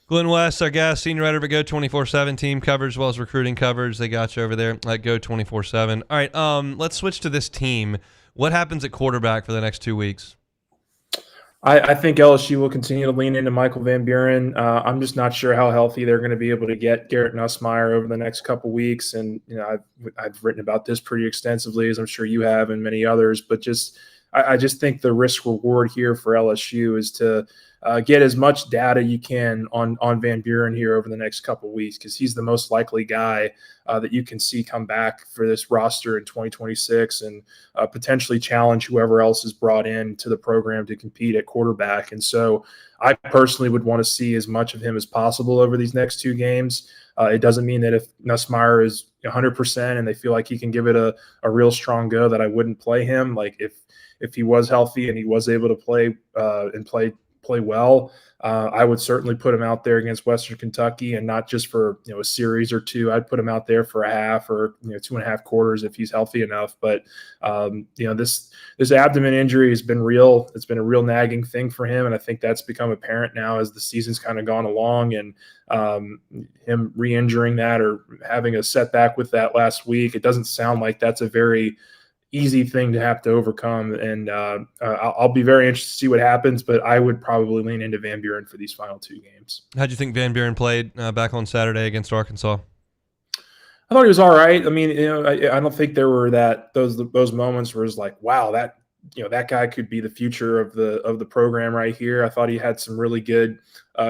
Glenn West, our guest, senior writer for Go 24/7, team coverage as well as recruiting coverage. They got you over there at Go 24/7. All right, let's switch to this team. What happens at quarterback for the next 2 weeks? I think LSU will continue to lean into Michael Van Buren. I'm just not sure how healthy they're going to be able to get Garrett Nussmeier over the next couple weeks. And I've written about this pretty extensively, as I'm sure you have, and many others. But I just think the risk reward here for LSU is to get as much data you can on Van Buren here over the next couple of weeks, because he's the most likely guy that you can see come back for this roster in 2026 and potentially challenge whoever else is brought in to the program to compete at quarterback. And so I personally would want to see as much of him as possible over these next two games. It doesn't mean that if Nussmeier is 100% and they feel like he can give it a real strong go, that I wouldn't play him. Like if he was healthy and he was able to play and play well, I would certainly put him out there against Western Kentucky, and not just for a series or two. I'd put him out there for a half or 2.5 quarters if he's healthy enough. But this abdomen injury has been real. It's been a real nagging thing for him, and I think that's become apparent now as the season's kind of gone along. And him re-injuring that or having a setback with that last week, it doesn't sound like that's a very easy thing to have to overcome. And I'll be very interested to see what happens, but I would probably lean into Van Buren for these final two games. How'd you think Van Buren played back on Saturday against Arkansas? I thought he was all right. I mean, I don't think there were those moments where it's like, wow, that guy could be the future of the program right here. I thought he had some really good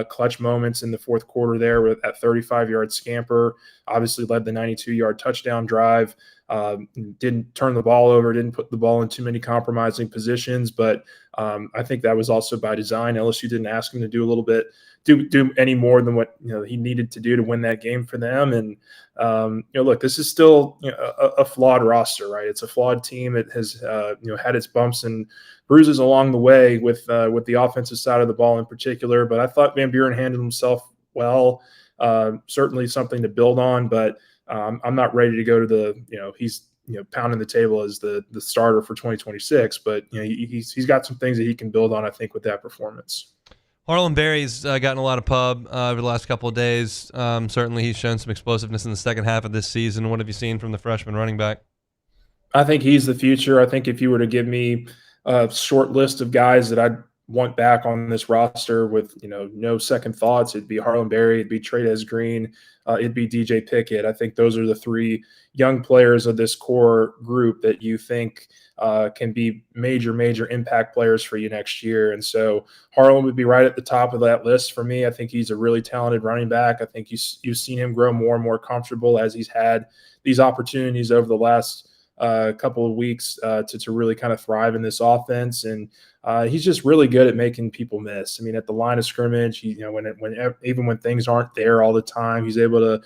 clutch moments in the fourth quarter there with that 35-yard scamper. Obviously led the 92-yard touchdown drive. Didn't turn the ball over, didn't put the ball in too many compromising positions, but I think that was also by design. LSU didn't ask him to do any more than what he needed to do to win that game for them. And look, this is still a flawed roster, right? It's a flawed team. It has had its bumps and bruises along the way with the offensive side of the ball in particular. But I thought Van Buren handled himself well. Certainly something to build on, but I'm not ready to go to he's pounding the table as the starter for 2026. But he's got some things that he can build on, I think, with that performance. Harlan Berry's gotten a lot of pub over the last couple of days. Certainly he's shown some explosiveness in the second half of this season. What have you seen from the freshman running back? I think he's the future. I think if you were to give me a short list of guys that I'd want back on this roster with, no second thoughts, it'd be Harlan Berry, it'd be Trey'Dez Green, it'd be DJ Pickett. I think those are the three young players of this core group that you think can be major impact players for you next year. And so Harlan would be right at the top of that list for me. I think he's a really talented running back. I think you've seen him grow more and more comfortable as he's had these opportunities over the last couple of weeks to really kind of thrive in this offense. And he's just really good at making people miss. I mean, at the line of scrimmage, even when things aren't there all the time, he's able to,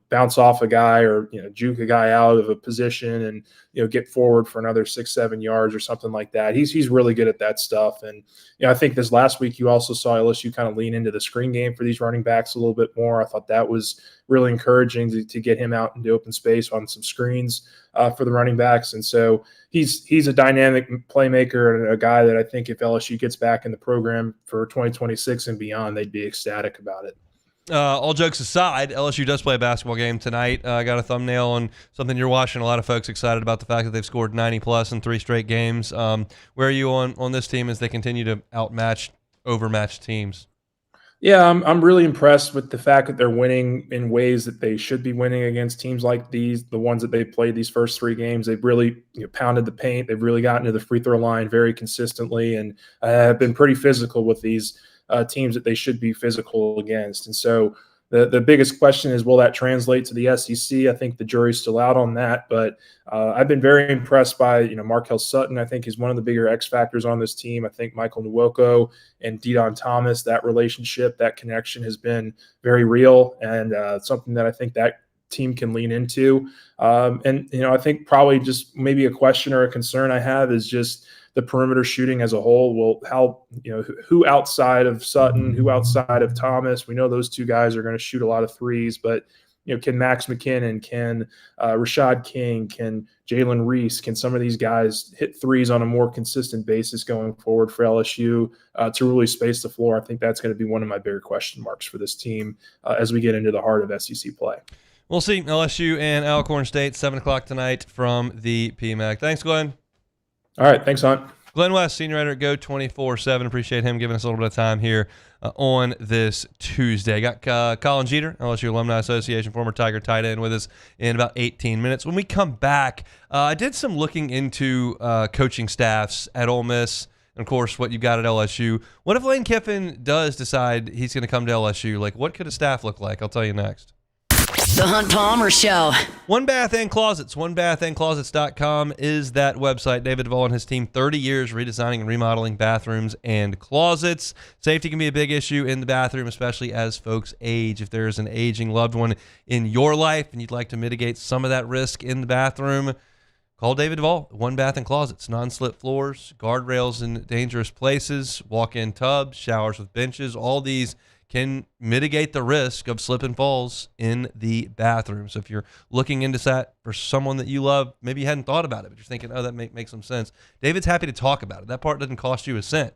bounce off a guy or, juke a guy out of a position and, get forward for another 6-7 yards or something like that. He's really good at that stuff. And, I think this last week you also saw LSU kind of lean into the screen game for these running backs a little bit more. I thought that was really encouraging to get him out into open space on some screens for the running backs. And so he's a dynamic playmaker and a guy that I think if LSU gets back in the program for 2026 and beyond, they'd be ecstatic about it. All jokes aside, LSU does play a basketball game tonight. I got a thumbnail on something you're watching. A lot of folks excited about the fact that they've scored 90-plus in 3 straight games. Where are you on this team as they continue to overmatch teams? Yeah, I'm really impressed with the fact that they're winning in ways that they should be winning against teams like these, the ones that they've played these first 3 games. They've really pounded the paint. They've really gotten to the free throw line very consistently and have been pretty physical with these teams that they should be physical against. And so the biggest question is, will that translate to the SEC? I think the jury's still out on that, but I've been very impressed by, Markel Sutton. I think he's one of the bigger X factors on this team. I think Michael Nwoko and Deion Thomas, that relationship, that connection has been very real and something that I think that team can lean into. I think probably just maybe a question or a concern I have is just the perimeter shooting as a whole. Well, who outside of Sutton, who outside of Thomas? We know those 2 guys are going to shoot a lot of threes, but can Max McKinnon, can Rashad King, can Jalen Reese, can some of these guys hit threes on a more consistent basis going forward for LSU to really space the floor? I think that's going to be one of my bigger question marks for this team as we get into the heart of SEC play. We'll see. LSU and Alcorn State, 7 o'clock tonight from the PMAC. Thanks, Glenn. All right. Thanks, Hunt. Glenn West, senior writer at Go 24/7. Appreciate him giving us a little bit of time here on this Tuesday. Got Colin Jeter, LSU Alumni Association, former Tiger tight end, with us in about 18 minutes. When we come back, I did some looking into coaching staffs at Ole Miss, and, of course, what you got at LSU. What if Lane Kiffin does decide he's going to come to LSU? What could a staff look like? I'll tell you next. The Hunt Palmer Show. One Bath and Closets. OneBathAndClosets.com is that website. David Duvall and his team, 30 years redesigning and remodeling bathrooms and closets. Safety can be a big issue in the bathroom, especially as folks age. If there's an aging loved one in your life and you'd like to mitigate some of that risk in the bathroom, call David Duvall. One Bath and Closets. Non-slip floors, guardrails in dangerous places, walk-in tubs, showers with benches. All these can mitigate the risk of slip and falls in the bathroom. So if you're looking into that for someone that you love, maybe you hadn't thought about it, but you're thinking, oh, that makes some sense. David's happy to talk about it. That part doesn't cost you a cent.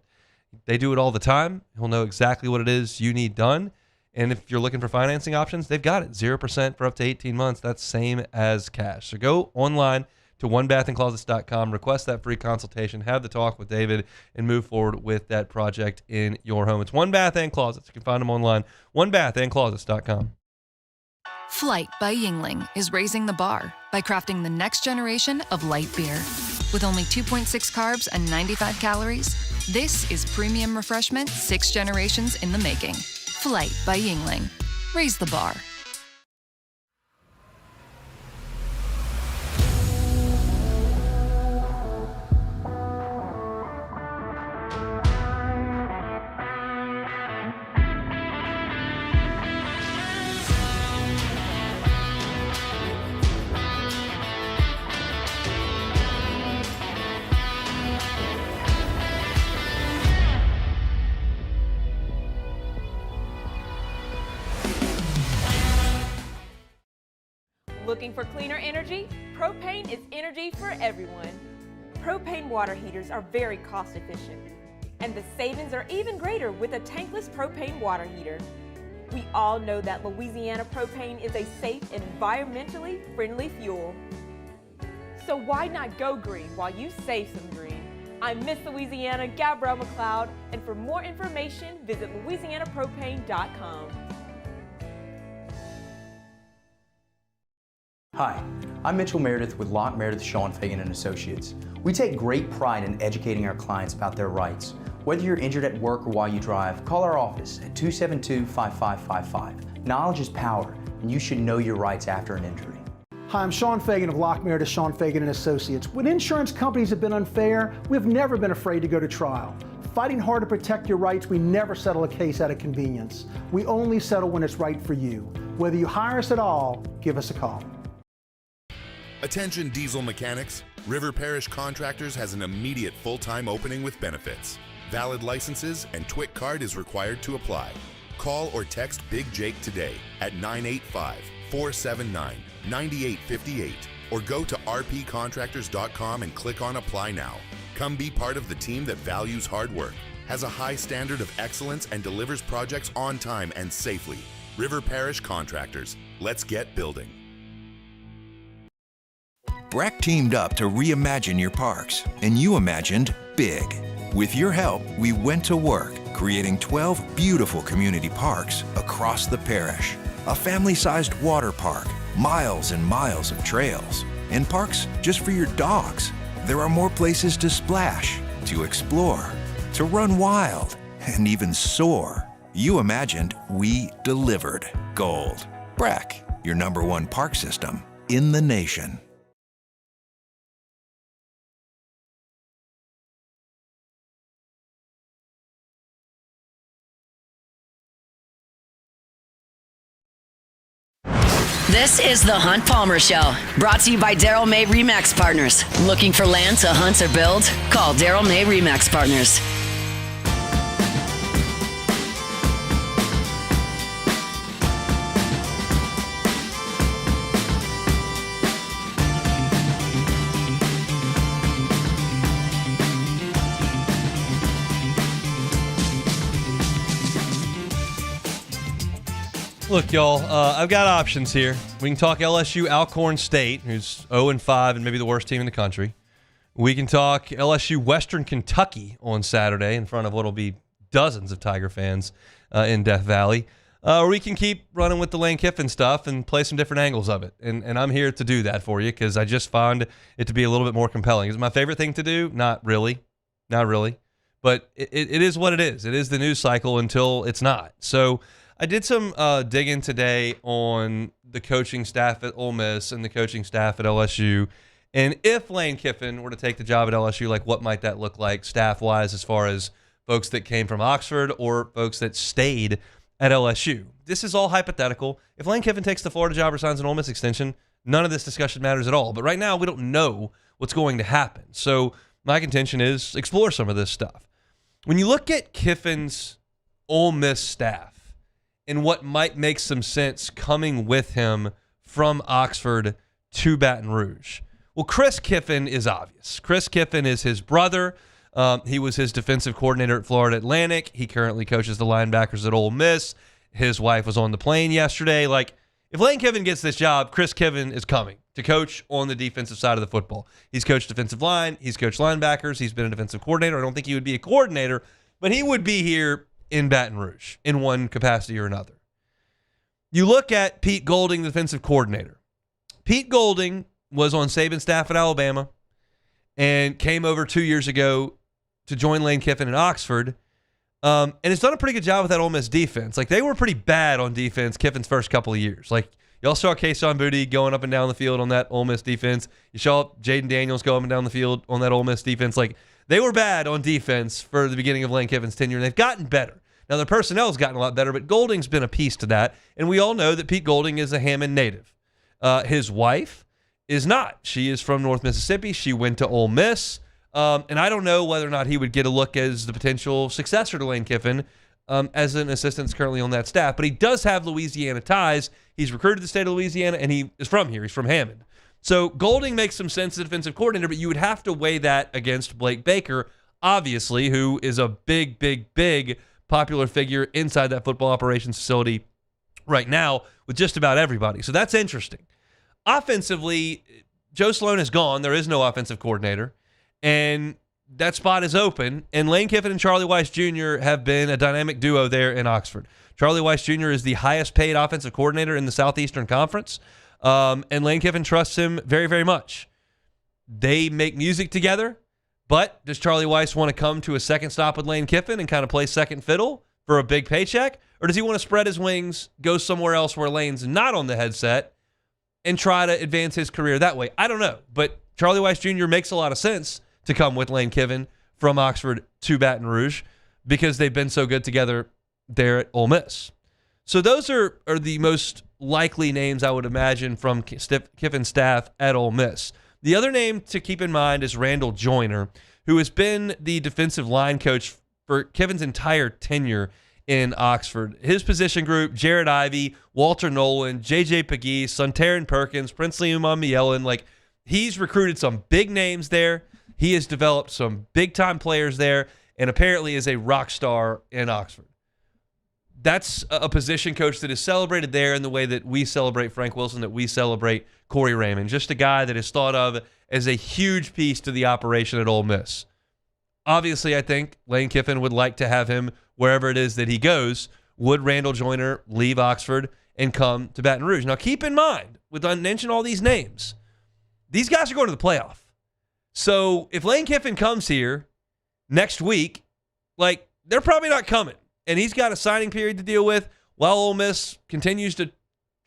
They do it all the time. He'll know exactly what it is you need done. And if you're looking for financing options, they've got it. 0% for up to 18 months. That's same as cash. So go online to OneBathAndClosets.com, request that free consultation, have the talk with David, and move forward with that project in your home. It's One Bath and Closets. You can find them online, OneBathAndClosets.com. Flight by Yingling is raising the bar by crafting the next generation of light beer. With only 2.6 carbs and 95 calories, this is premium refreshment 6 generations in the making. Flight by Yingling. Raise the bar. Looking for cleaner energy? Propane is energy for everyone. Propane water heaters are very cost efficient. And the savings are even greater with a tankless propane water heater. We all know that Louisiana propane is a safe and environmentally friendly fuel. So why not go green while you save some green? I'm Miss Louisiana, Gabrielle McLeod, and for more information, visit louisianapropane.com. Hi, I'm Mitchell Meredith with Locke Meredith, Sean Fagan & Associates. We take great pride in educating our clients about their rights. Whether you're injured at work or while you drive, call our office at 272-5555. Knowledge is power, and you should know your rights after an injury. Hi, I'm Sean Fagan of Locke Meredith, Sean Fagan & Associates. When insurance companies have been unfair, we've never been afraid to go to trial. Fighting hard to protect your rights, we never settle a case out of convenience. We only settle when it's right for you. Whether you hire us at all, give us a call. Attention diesel mechanics, River Parish Contractors has an immediate full-time opening with benefits. Valid licenses and TWIC card is required to apply. Call or text Big Jake today at 985-479-9858 or go to rpcontractors.com and click on Apply Now. Come be part of the team that values hard work, has a high standard of excellence, and delivers projects on time and safely. River Parish Contractors. Let's get building. BRAC teamed up to reimagine your parks, and you imagined big. With your help, we went to work, creating 12 beautiful community parks across the parish. A family-sized water park, miles and miles of trails, and parks just for your dogs. There are more places to splash, to explore, to run wild, and even soar. You imagined, we delivered. Gold. BRAC, your #1 park system in the nation. This is the Hunt Palmer Show, brought to you by Daryl May Remax Partners. Looking for land to hunt or build? Call Daryl May Remax Partners. Look, y'all, I've got options here. We can talk LSU Alcorn State, who's 0-5 and maybe the worst team in the country. We can talk LSU Western Kentucky on Saturday in front of what will be dozens of Tiger fans in Death Valley. Or we can keep running with the Lane Kiffin stuff and play some different angles of it. And I'm here to do that for you because I just found it to be a little bit more compelling. Is it my favorite thing to do? Not really. Not really. But it is what it is. It is the news cycle until it's not. So I did some digging today on the coaching staff at Ole Miss and the coaching staff at LSU. And if Lane Kiffin were to take the job at LSU, like what might that look like staff-wise as far as folks that came from Oxford or folks that stayed at LSU? This is all hypothetical. If Lane Kiffin takes the Florida job or signs an Ole Miss extension, none of this discussion matters at all. But right now, we don't know what's going to happen. So my contention is explore some of this stuff. When you look at Kiffin's Ole Miss staff, and what might make some sense coming with him from Oxford to Baton Rouge. Well, Chris Kiffin is obvious. Chris Kiffin is his brother. He was his defensive coordinator at Florida Atlantic. He currently coaches the linebackers at Ole Miss. His wife was on the plane yesterday. Like, if Lane Kiffin gets this job, Chris Kiffin is coming to coach on the defensive side of the football. He's coached defensive line. He's coached linebackers. He's been a defensive coordinator. I don't think he would be a coordinator, but he would be here in Baton Rouge in one capacity or another. You look at Pete Golding, the defensive coordinator. Pete Golding was on Saban's staff at Alabama and came over 2 years ago to join Lane Kiffin in Oxford, and has done a pretty good job with that Ole Miss defense. Like, they were pretty bad on defense Kiffin's first couple of years. Like, y'all saw Kayshon Boutte going up and down the field on that Ole Miss defense. You saw Jaden Daniels go up and down the field on that Ole Miss defense. Like, they were bad on defense for the beginning of Lane Kiffin's tenure, and they've gotten better. Now, their personnel has gotten a lot better, but Golding's been a piece to that, and we all know that Pete Golding is a Hammond native. His wife is not. She is from North Mississippi. She went to Ole Miss, and I don't know whether or not he would get a look as the potential successor to Lane Kiffin as an assistant currently on that staff, but he does have Louisiana ties. He's recruited to the state of Louisiana, and he is from here. He's from Hammond. So Golding makes some sense as a defensive coordinator, but you would have to weigh that against Blake Baker. obviously, who is a big, big, big popular figure inside that football operations facility right now with just about everybody. So that's interesting. Offensively, Joe Sloan is gone. There is no offensive coordinator. And that spot is open. And Lane Kiffin and Charlie Weiss Jr. have been a dynamic duo there in Oxford. Charlie Weiss Jr. is the highest paid offensive coordinator in the Southeastern Conference. And Lane Kiffin trusts him very, very much. They make music together. But does Charlie Weiss want to come to a second stop with Lane Kiffin and kind of play second fiddle for a big paycheck? Or does he want to spread his wings, go somewhere else where Lane's not on the headset, and try to advance his career that way? I don't know. But Charlie Weiss Jr. makes a lot of sense to come with Lane Kiffin from Oxford to Baton Rouge because they've been so good together there at Ole Miss. So those are the most likely names I would imagine from Kiffin's staff at Ole Miss. The other name to keep in mind is Randall Joyner, who has been the defensive line coach for Kiffin's entire tenure in Oxford. His position group, Jared Ivey, Walter Nolan, J.J. Pegues, Sontaran Perkins, Princely Umamielen, like he's recruited some big names there. He has developed some big-time players there and apparently is a rock star in Oxford. That's a position coach that is celebrated there in the way that we celebrate Frank Wilson, that we celebrate Corey Raymond. Just a guy that is thought of as a huge piece to the operation at Ole Miss. Obviously, I think Lane Kiffin would like to have him wherever it is that he goes. Would Randall Joyner leave Oxford and come to Baton Rouge? Now, keep in mind, with I mentioned all these names, these guys are going to the playoff. So if Lane Kiffin comes here next week, like they're probably not coming. And he's got a signing period to deal with while Ole Miss continues to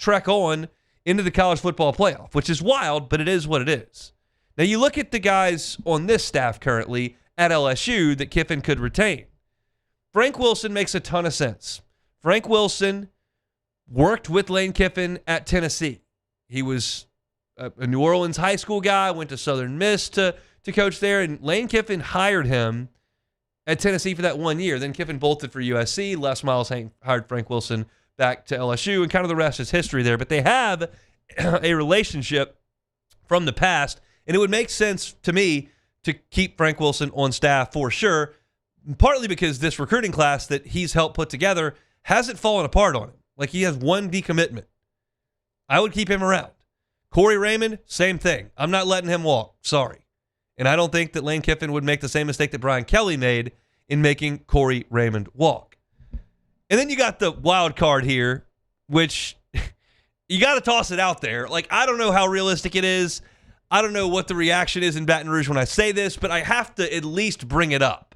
trek on into the college football playoff, which is wild, but it is what it is. Now, you look at the guys on this staff currently at LSU that Kiffin could retain. Frank Wilson makes a ton of sense. Frank Wilson worked with Lane Kiffin at Tennessee. He was a New Orleans high school guy, went to Southern Miss to coach there, and Lane Kiffin hired him at Tennessee for that 1 year. Then Kiffin bolted for USC. Les Miles hired Frank Wilson back to LSU, and kind of the rest is history there. But they have a relationship from the past, and it would make sense to me to keep Frank Wilson on staff for sure, partly because this recruiting class that he's helped put together hasn't fallen apart on him. Like, he has one decommitment. I would keep him around. Corey Raymond, same thing. I'm not letting him walk. Sorry. And I don't think that Lane Kiffin would make the same mistake that Brian Kelly made in making Corey Raymond walk. And then you got the wild card here, which you got to toss it out there. Like, I don't know how realistic it is. I don't know what the reaction is in Baton Rouge when I say this, but I have to at least bring it up.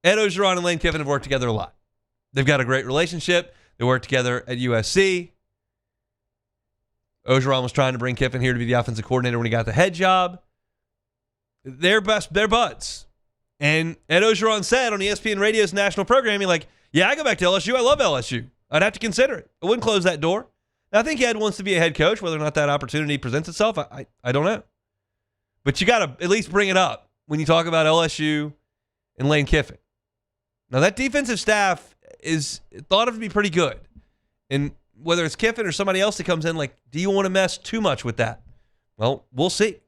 Ed Ogeron and Lane Kiffin have worked together a lot. They've got a great relationship. They worked together at USC. Ogeron was trying to bring Kiffin here to be the offensive coordinator when he got the head job. They're buds. And Ed Ogeron said on ESPN Radio's national programming, like, yeah, I go back to LSU. I love LSU. I'd have to consider it. I wouldn't close that door. Now, I think Ed wants to be a head coach. Whether or not that opportunity presents itself, I don't know. But you got to at least bring it up when you talk about LSU and Lane Kiffin. Now, that defensive staff is thought of to be pretty good. And whether it's Kiffin or somebody else that comes in, like, do you want to mess too much with that? Well, we'll see.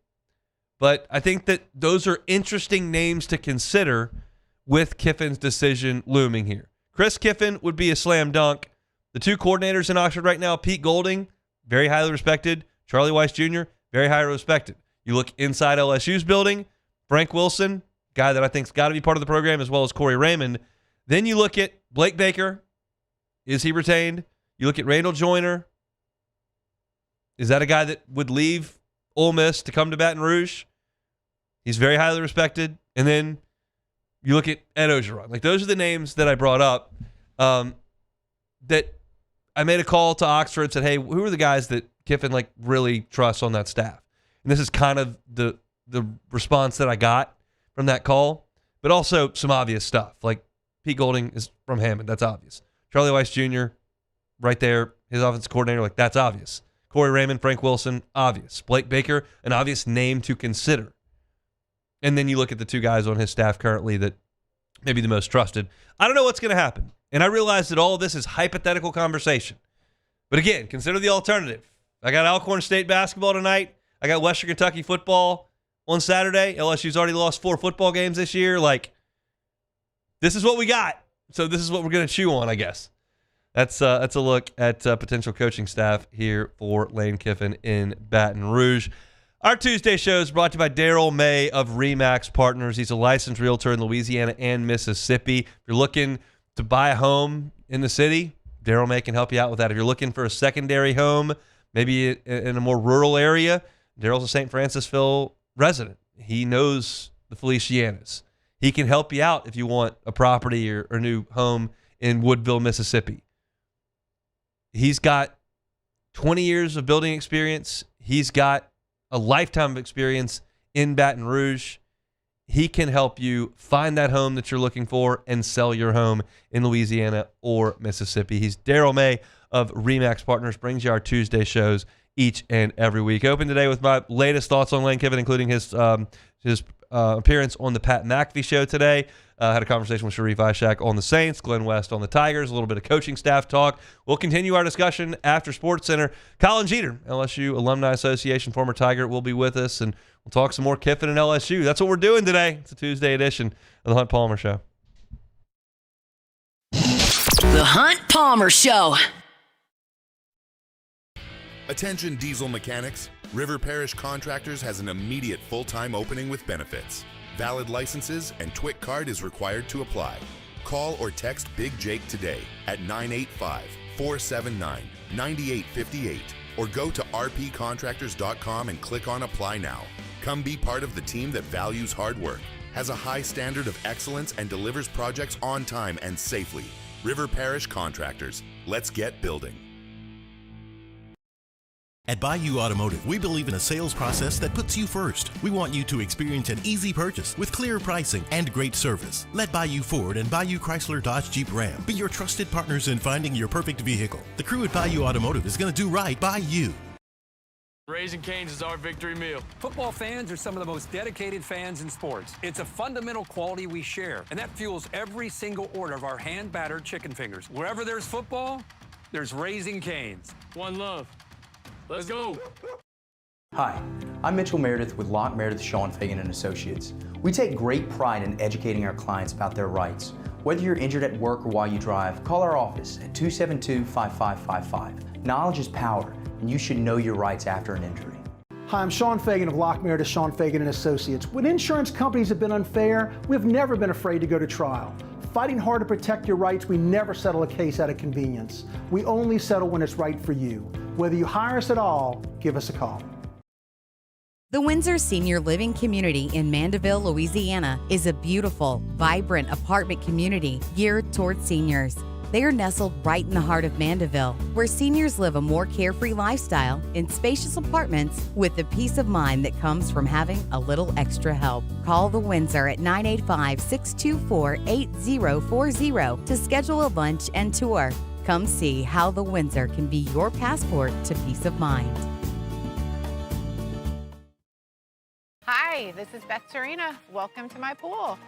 But I think that those are interesting names to consider with Kiffin's decision looming here. Chris Kiffin would be a slam dunk. The two coordinators in Oxford right now, Pete Golding, very highly respected. Charlie Weiss Jr., very highly respected. You look inside LSU's building, Frank Wilson, guy that I think's got to be part of the program, as well as Corey Raymond. Then you look at Blake Baker. Is he retained? You look at Randall Joyner. Is that a guy that would leave Ole Miss to come to Baton Rouge? He's very highly respected. And then you look at Ed Ogeron. Like, those are the names that I brought up that I made a call to Oxford and said, hey, who are the guys that Kiffin like really trusts on that staff? And this is kind of the response that I got from that call, but also some obvious stuff. Like, Pete Golding is from Hammond. That's obvious. Charlie Weiss Jr., right there, his offensive coordinator, like, that's obvious. Corey Raymond, Frank Wilson, obvious. Blake Baker, an obvious name to consider. And then you look at the two guys on his staff currently that may be the most trusted. I don't know what's going to happen. And I realize that all of this is hypothetical conversation. But again, consider the alternative. I got Alcorn State basketball tonight. I got Western Kentucky football on Saturday. LSU's already lost 4 football games this year. Like, this is what we got. So this is what we're going to chew on, I guess. That's a look at potential coaching staff here for Lane Kiffin in Baton Rouge. Our Tuesday show is brought to you by Daryl May of RE/MAX Partners. He's a licensed realtor in Louisiana and Mississippi. If you're looking to buy a home in the city, Daryl May can help you out with that. If you're looking for a secondary home, maybe in a more rural area, Daryl's a St. Francisville resident. He knows the Felicianas. He can help you out if you want a property or new home in Woodville, Mississippi. He's got 20 years of building experience. He's got a lifetime of experience in Baton Rouge. He can help you find that home that you're looking for and sell your home in Louisiana or Mississippi. He's Daryl May of RE/MAX Partners, brings you our Tuesday shows each and every week. Open today with my latest thoughts on Lane Kiffin, including his appearance on the Pat McAfee show today. Had a conversation with Sharif Ishak on the Saints, Glenn West on the Tigers, a little bit of coaching staff talk. We'll continue our discussion after SportsCenter. Colin Jeter, LSU Alumni Association, former Tiger, will be with us, and we'll talk some more Kiffin and LSU. That's what we're doing today. It's a Tuesday edition of the Hunt Palmer Show. The Hunt Palmer Show. Attention diesel mechanics. River Parish Contractors has an immediate full-time opening with benefits. Valid licenses and TWIC card is required to apply. Call or text Big Jake today at 985-479-9858 or go to rpcontractors.com and click on Apply Now. Come be part of the team that values hard work, has a high standard of excellence, and delivers projects on time and safely. River Parish Contractors. Let's get building. At Bayou Automotive, we believe in a sales process that puts you first. We want you to experience an easy purchase with clear pricing and great service. Let Bayou Ford and Bayou Chrysler Dodge Jeep Ram be your trusted partners in finding your perfect vehicle. The crew at Bayou Automotive is going to do right by you. Raising Cane's is our victory meal. Football fans are some of the most dedicated fans in sports. It's a fundamental quality we share, and that fuels every single order of our hand-battered chicken fingers. Wherever there's football, there's Raising Cane's. One love. Let's go. Hi, I'm Mitchell Meredith with Locke Meredith, Sean Fagan & Associates. We take great pride in educating our clients about their rights. Whether you're injured at work or while you drive, call our office at 272-5555. Knowledge is power, and you should know your rights after an injury. Hi, I'm Sean Fagan of Locke Meredith, Sean Fagan & Associates. When insurance companies have been unfair, we've never been afraid to go to trial. Fighting hard to protect your rights, we never settle a case out of convenience. We only settle when it's right for you. Whether you hire us at all, give us a call. The Windsor Senior Living Community in Mandeville, Louisiana is a beautiful, vibrant apartment community geared towards seniors. They are nestled right in the heart of Mandeville, where seniors live a more carefree lifestyle in spacious apartments with the peace of mind that comes from having a little extra help. Call the Windsor at 985-624-8040 to schedule a lunch and tour. Come see how the Windsor can be your passport to peace of mind. Hi, this is Beth Serena. Welcome to my pool.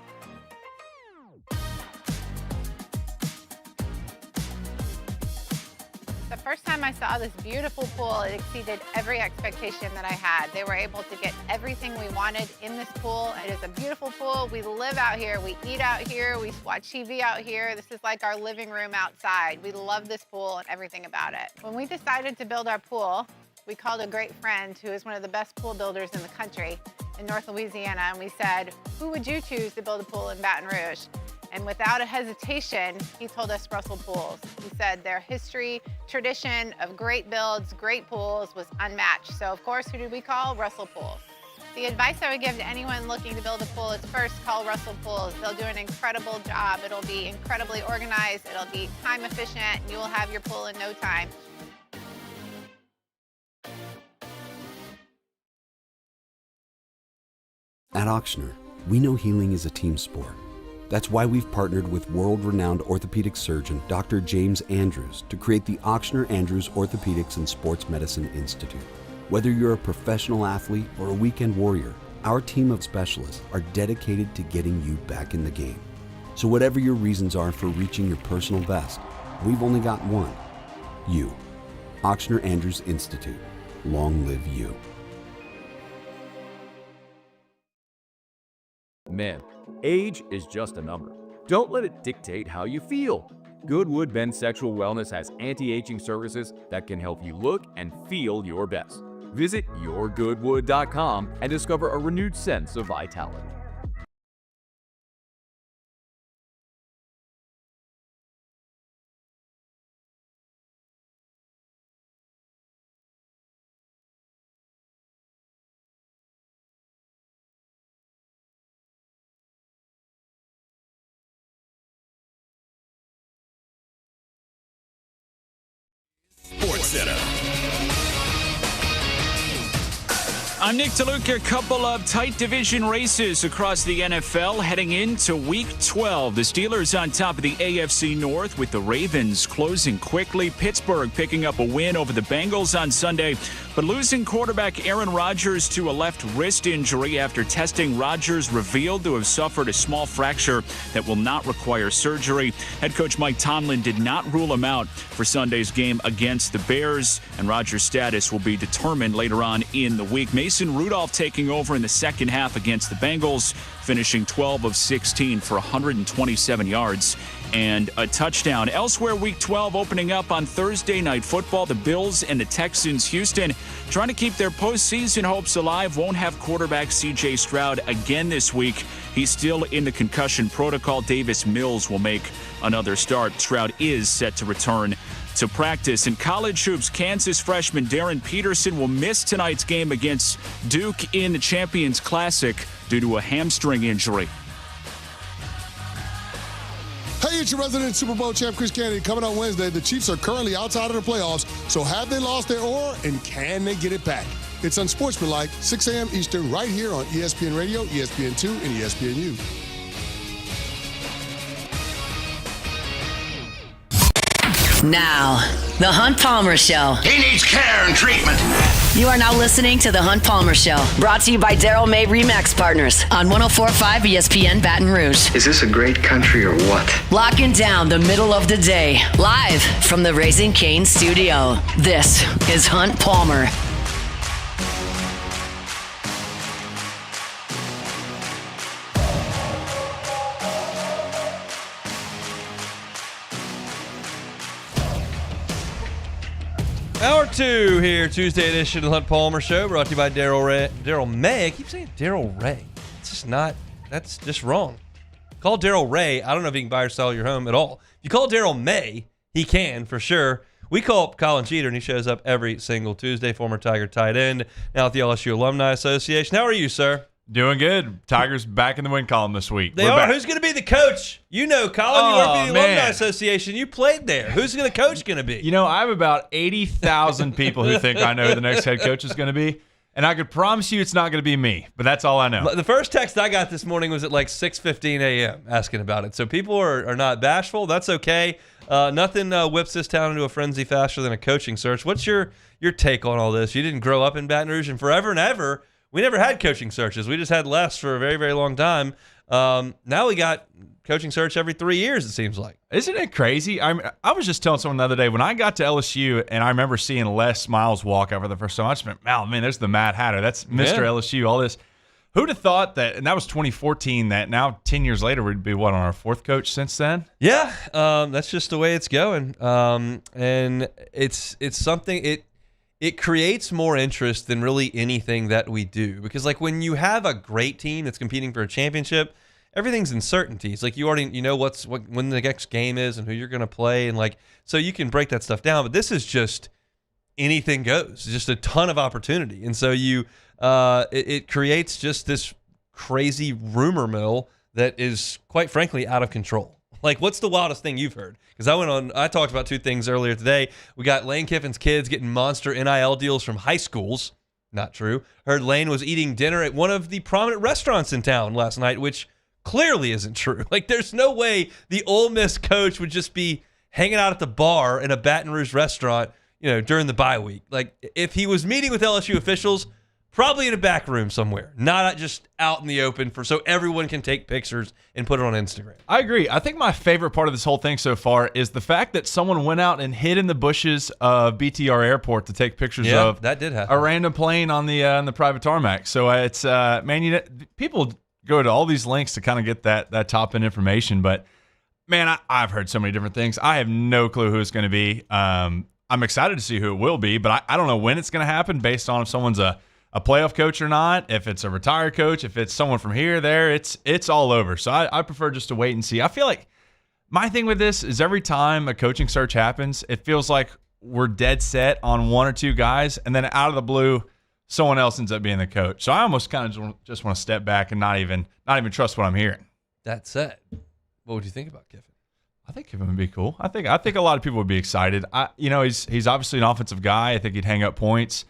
The first time I saw this beautiful pool, it exceeded every expectation that I had. They were able to get everything we wanted in this pool. It is a beautiful pool. We live out here, we eat out here, we watch TV out here. This is like our living room outside. We love this pool and everything about it. When we decided to build our pool, we called a great friend who is one of the best pool builders in the country in North Louisiana, and we said, who would you choose to build a pool in Baton Rouge? And without a hesitation, he told us Russell Pools. He said their history, tradition of great builds, great pools was unmatched. So of course, who did we call? Russell Pools. The advice I would give to anyone looking to build a pool is first call Russell Pools. They'll do an incredible job. It'll be incredibly organized. It'll be time efficient, and you will have your pool in no time. At Auctioner, we know healing is a team sport. That's why we've partnered with world-renowned orthopedic surgeon Dr. James Andrews to create the Auctioner Andrews Orthopedics and Sports Medicine Institute. Whether you're a professional athlete or a weekend warrior, our team of specialists are dedicated to getting you back in the game. So whatever your reasons are for reaching your personal best, we've only got one: you. Auctioner Andrews Institute. Long live you. man, age is just a number. Don't let it dictate how you feel. Goodwood Men's Sexual Wellness has anti-aging services that can help you look and feel your best. Visit yourgoodwood.com and discover a renewed sense of vitality. Sports Center. I'm Nick DeLuca. A couple of tight division races across the NFL heading into Week 12. The Steelers on top of the AFC North with the Ravens closing quickly. Pittsburgh picking up a win over the Bengals on Sunday, but losing quarterback Aaron Rodgers to a left wrist injury after testing. Rodgers revealed to have suffered a small fracture that will not require surgery. Head coach Mike Tomlin did not rule him out for Sunday's game against the Bears, and Rodgers' status will be determined later on in the week. Mason Rudolph taking over in the second half against the Bengals, finishing 12 of 16 for 127 yards and a touchdown. Elsewhere, Week 12 opening up on Thursday Night Football. The Bills and the Texans. Houston trying to keep their postseason hopes alive. Won't have quarterback C.J. Stroud again this week. He's still in the concussion protocol. Davis Mills will make another start. Stroud is set to return to practice. In college hoops, Kansas freshman Darren Peterson will miss tonight's game against Duke in the Champions Classic due to a hamstring injury. Hey, it's your resident Super Bowl champ, Chris Kennedy. Coming on Wednesday, the Chiefs are currently outside of the playoffs, so have they lost their aura, and can they get it back? It's unsportsmanlike, 6 a.m. Eastern, right here on ESPN Radio, ESPN2, and ESPNU. Now, The Hunt Palmer Show. He needs care and treatment. You are now listening to The Hunt Palmer Show, brought to you by Daryl May Remax Partners on 104.5 ESPN Baton Rouge. Is this a great country or what? Locking down the middle of the day, live from the Raising Cane studio. This is Hunt Palmer. Hour 2 here, Tuesday edition of the Hunt Palmer Show, brought to you by Daryl May. I keep saying Daryl Ray. It's just not, that's just wrong. Call Daryl Ray. I don't know if he can buy or sell your home at all. If you call Daryl May, he can for sure. We call Colin Cheater, and he shows up every single Tuesday, former Tiger tight end, now at the LSU Alumni Association. How are you, sir? Doing good. Tigers back in the win column this week. We're back. Who's going to be the coach? You know, Colin, you work for the Alumni Association. You played there. Who's the coach going to be? You know, I have about 80,000 people who think I know who the next head coach is going to be, and I could promise you it's not going to be me, but that's all I know. The first text I got this morning was at like 6:15 a.m. asking about it. So people are not bashful. That's okay. Nothing whips this town into a frenzy faster than a coaching search. What's your take on all this? You didn't grow up in Baton Rouge, and forever and ever, we never had coaching searches. We just had less for a very, very long time. Now we got coaching search every 3 years, it seems like. Isn't it crazy? I was just telling someone the other day, when I got to LSU and I remember seeing Les Miles walk out for the first time, I just went, oh, man, there's the Mad Hatter. That's Mr. LSU, all this. Who'd have thought that, and that was 2014, that now 10 years later we'd be, on our fourth coach since then? Yeah, that's just the way it's going. And it's something, it creates more interest than really anything that we do. Because, like, when you have a great team that's competing for a championship, everything's uncertainties. Like, you already know when the next game is and who you're going to play, and so you can break that stuff down. But this is just anything goes. It's just a ton of opportunity, and so it creates just this crazy rumor mill that is, quite frankly, out of control. Like, what's the wildest thing you've heard? Because I talked about two things earlier today. We got Lane Kiffin's kids getting monster NIL deals from high schools. Not true. Heard Lane was eating dinner at one of the prominent restaurants in town last night, which clearly isn't true. Like, there's no way the Ole Miss coach would just be hanging out at the bar in a Baton Rouge restaurant, during the bye week. Like, if he was meeting with LSU officials, probably in a back room somewhere, not just out in the open so everyone can take pictures and put it on Instagram. I agree. I think my favorite part of this whole thing so far is the fact that someone went out and hid in the bushes of BTR Airport to take pictures of that did happen. A random plane on the private tarmac. So it's people go to all these links to kind of get that top end information. But man, I've heard so many different things. I have no clue who it's going to be. I'm excited to see who it will be, but I don't know when it's going to happen based on if someone's a playoff coach or not, if it's a retired coach, if it's someone from here, there, it's all over. So I prefer just to wait and see. I feel like my thing with this is every time a coaching search happens, it feels like we're dead set on one or two guys, and then out of the blue, someone else ends up being the coach. So I almost kind of just want to step back and not even trust what I'm hearing. That said, what would you think about Kiffin? I think Kiffin would be cool. I think a lot of people would be excited. He's obviously an offensive guy. I think he'd hang up points.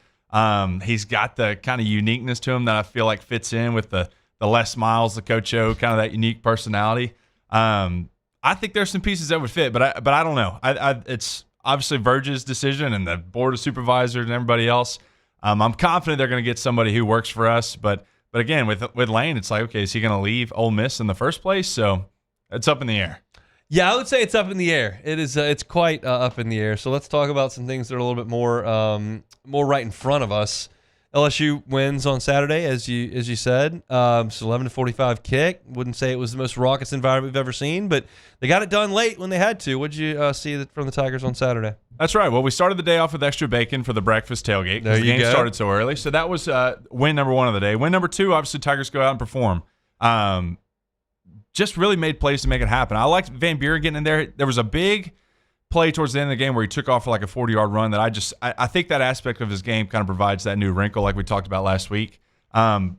He's got the kind of uniqueness to him that I feel like fits in with the Les Miles, the Coach O, kind of that unique personality. I think there's some pieces that would fit, but I don't know. It's obviously Verge's decision and the board of supervisors and everybody else. I'm confident they're going to get somebody who works for us, but again, with Lane, it's like, okay, is he going to leave Ole Miss in the first place? So it's up in the air. Yeah, I would say it's up in the air. It is. It's quite up in the air. So let's talk about some things that are a little bit more right in front of us. LSU wins on Saturday, as you said. So 11-45 kick. Wouldn't say it was the most raucous environment we've ever seen, but they got it done late when they had to. What did you see from the Tigers on Saturday? That's right. Well, we started the day off with extra bacon for the breakfast tailgate because the game started so early. So that was win number one of the day. Win number two, obviously, Tigers go out and perform. Just really made plays to make it happen. I liked Van Buren getting in there. There was a big play towards the end of the game where he took off for like a 40-yard run that I think that aspect of his game kind of provides that new wrinkle like we talked about last week. But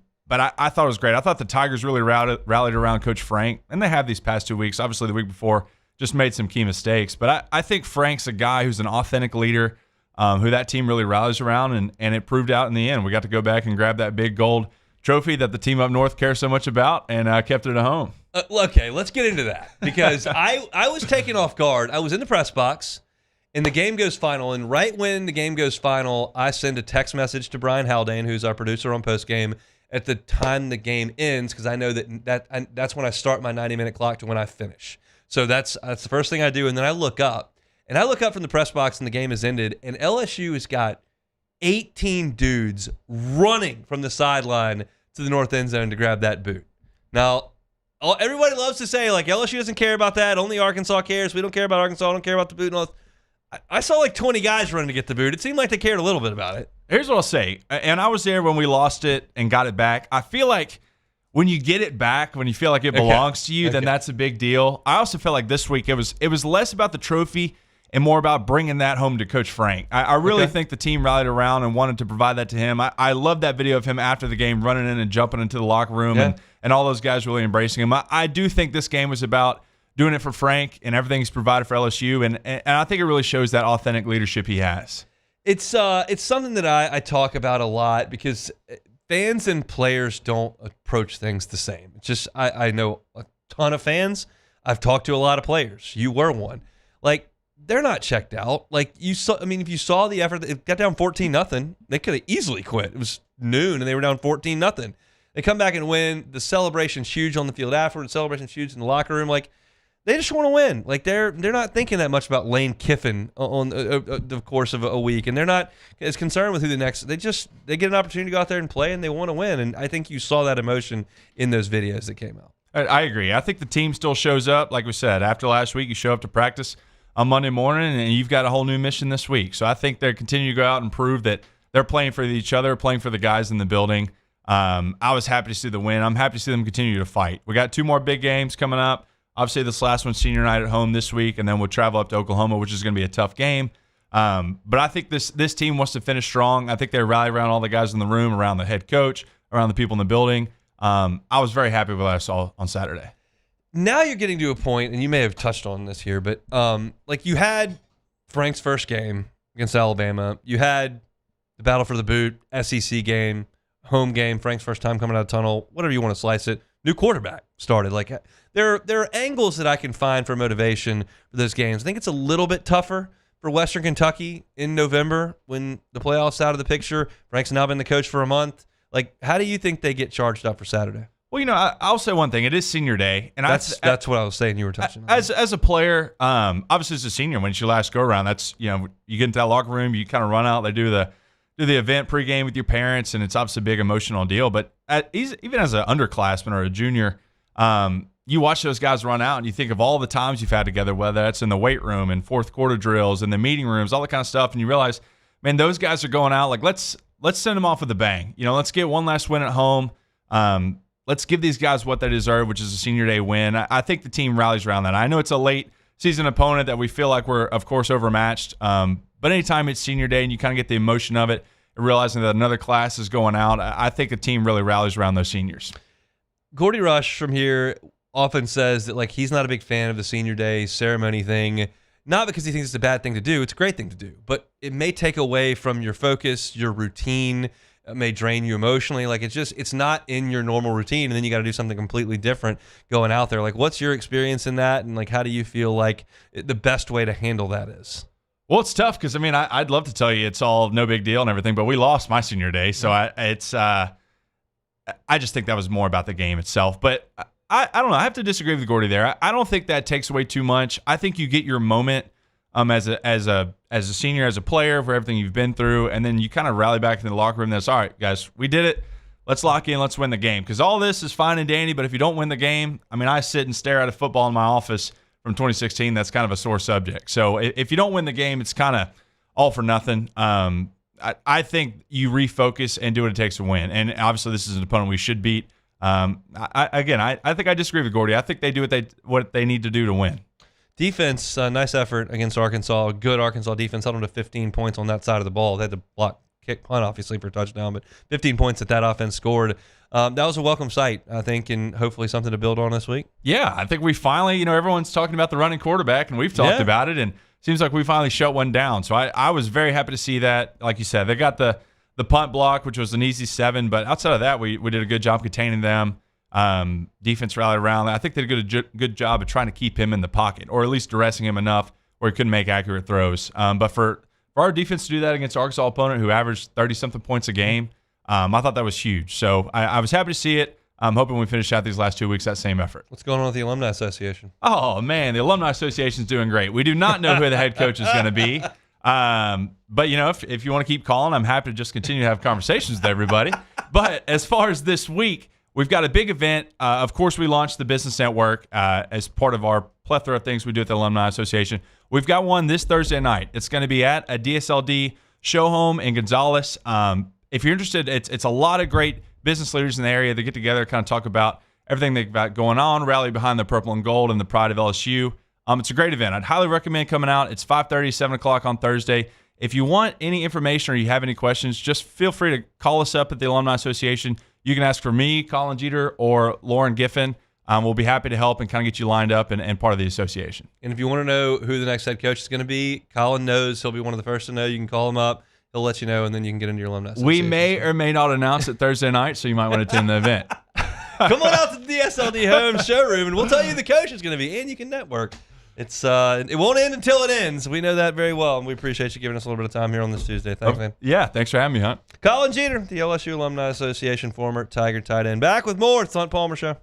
I thought it was great. I thought the Tigers really rallied around Coach Frank, and they have these past 2 weeks. Obviously, the week before just made some key mistakes. But I think Frank's a guy who's an authentic leader who that team really rallies around, and it proved out in the end. We got to go back and grab that big gold trophy that the team up north cares so much about and kept it at home. Okay, let's get into that because I was taken off guard. I was in the press box, and the game goes final. And right when the game goes final, I send a text message to Brian Haldane, who's our producer on postgame, at the time the game ends because I know that's when I start my 90-minute clock to when I finish. So that's the first thing I do, and then I look up. And I look up from the press box, and the game has ended, and LSU has got 18 dudes running from the sideline to the north end zone to grab that boot. Now, everybody loves to say, like, LSU doesn't care about that. Only Arkansas cares. We don't care about Arkansas. I don't care about the boot. I saw like 20 guys running to get the boot. It seemed like they cared a little bit about it. Here's what I'll say. And I was there when we lost it and got it back. I feel like when you get it back, when you feel like it belongs to you, then that's a big deal. I also felt like this week it was less about the trophy and more about bringing that home to Coach Frank. I really think the team rallied around and wanted to provide that to him. I love that video of him after the game running in and jumping into the locker room and all those guys really embracing him. I do think this game was about doing it for Frank and everything he's provided for LSU, and I think it really shows that authentic leadership he has. It's something that I talk about a lot because fans and players don't approach things the same. It's just I know a ton of fans. I've talked to a lot of players. You were one. Like, they're not checked out. Like, you saw. I mean, if you saw the effort, it got down 14-0. They could have easily quit. It was noon, and they were down 14-0. They come back and win. The celebration's huge on the field afterward. The celebration's huge in the locker room. Like, they just want to win. Like, they're not thinking that much about Lane Kiffin on the course of a week, and they're not as concerned with who the next. They get an opportunity to go out there and play, and they want to win. And I think you saw that emotion in those videos that came out. I agree. I think the team still shows up. Like we said, after last week, you show up to practice on Monday morning, and you've got a whole new mission this week. So I think they continue to go out and prove that they're playing for each other, playing for the guys in the building. I was happy to see the win. I'm happy to see them continue to fight. We got 2 more big games coming up. Obviously, this last one's senior night at home this week, and then we'll travel up to Oklahoma, which is going to be a tough game. But I think this team wants to finish strong. I think they rally around all the guys in the room, around the head coach, around the people in the building. I was very happy with what I saw on Saturday. Now you're getting to a point, and you may have touched on this here, but like you had Frank's first game against Alabama. You had the battle for the boot, SEC game, home game, Frank's first time coming out of the tunnel, whatever you want to slice it. New quarterback started. Like there are angles that I can find for motivation for those games. I think it's a little bit tougher for Western Kentucky in November when the playoffs out of the picture. Frank's now been the coach for a month. Like, how do you think they get charged up for Saturday? Well, I'll say one thing. It is senior day, and that's what I was saying. You were touching on. As a player, obviously as a senior, when it's your last go around, that's you get into that locker room, you kind of run out. They do do the event pregame with your parents, and it's obviously a big emotional deal. But even as an underclassman or a junior, you watch those guys run out, and you think of all the times you've had together, whether that's in the weight room and fourth quarter drills and the meeting rooms, all that kind of stuff, and you realize, man, those guys are going out. Like, let's send them off with a bang. Let's get one last win at home. Let's give these guys what they deserve, which is a senior day win. I think the team rallies around that. I know it's a late season opponent that we feel like we're, of course, overmatched. But anytime it's senior day and you kind of get the emotion of it, and realizing that another class is going out, I think the team really rallies around those seniors. Gordy Rush from here often says that, like, he's not a big fan of the senior day ceremony thing, not because he thinks it's a bad thing to do. It's a great thing to do, but it may take away from your focus, your routine. It may drain you emotionally. Like, it's not in your normal routine, and then you got to do something completely different going out there. Like, what's your experience in that, and like, how do you feel like the best way to handle that is? Well, it's tough because, I mean, I'd love to tell you it's all no big deal and everything, but we lost my senior day, so I just think that was more about the game itself. But I don't know. I have to disagree with Gordy there. I don't think that takes away too much. I think you get your moment as a senior, as a player, for everything you've been through, and then you kind of rally back in the locker room. That's all right, guys. We did it. Let's lock in. Let's win the game. Because all this is fine and dandy, but if you don't win the game, I mean, I sit and stare at a football in my office from 2016. That's kind of a sore subject. So if you don't win the game, it's kind of all for nothing. I think you refocus and do what it takes to win. And obviously, this is an opponent we should beat. I think I disagree with Gordy. I think they do what they need to do to win. Defense, nice effort against Arkansas. Good Arkansas defense, held them to 15 points on that side of the ball. They had to block, kick, punt, obviously, for a touchdown, but 15 points that offense scored. That was a welcome sight, I think, and hopefully something to build on this week. Yeah, I think we finally, everyone's talking about the running quarterback, and we've talked about it, and it seems like we finally shut one down. So I was very happy to see that. Like you said, they got the punt block, which was an easy 7, but outside of that, we did a good job containing them. Defense rallied around. I think they did a good job of trying to keep him in the pocket, or at least dressing him enough where he couldn't make accurate throws. But for our defense to do that against Arkansas opponent who averaged 30-something points a game, I thought that was huge. So I was happy to see it. I'm hoping we finish out these last 2 weeks that same effort. What's going on with the Alumni Association? Oh, man, the Alumni Association is doing great. We do not know who the head coach is going to be. But, if you want to keep calling, I'm happy to just continue to have conversations with everybody. But as far as this week, we've got a big event. Of course, we launched the Business Network as part of our plethora of things we do at the Alumni Association. We've got one this Thursday night. It's going to be at a DSLD show home in Gonzales. If you're interested, it's a lot of great business leaders in the area that get together, kind of talk about everything they've got going on, rally behind the purple and gold and the pride of LSU. It's a great event. I'd highly recommend coming out. It's 5:30, 7 o'clock on Thursday. If you want any information or you have any questions, just feel free to call us up at the Alumni Association. You can ask for me, Colin Jeter, or Lauren Kiffin. We'll be happy to help and kind of get you lined up and part of the association. And if you want to know who the next head coach is going to be, Colin knows. He'll be one of the first to know. You can call him up. He'll let you know, and then you can get into your Alumni Association. We may or may not announce it Thursday night, so you might want to attend the event. Come on out to the DSLD home showroom, and we'll tell you who the coach is going to be, and you can network. It won't end until it ends. We know that very well, and we appreciate you giving us a little bit of time here on this Tuesday. Thanks, man. Yeah, thanks for having me, Hunt. Colin Jeter, the LSU Alumni Association, former Tiger tight end. Back with more. It's the Hunt Palmer Show.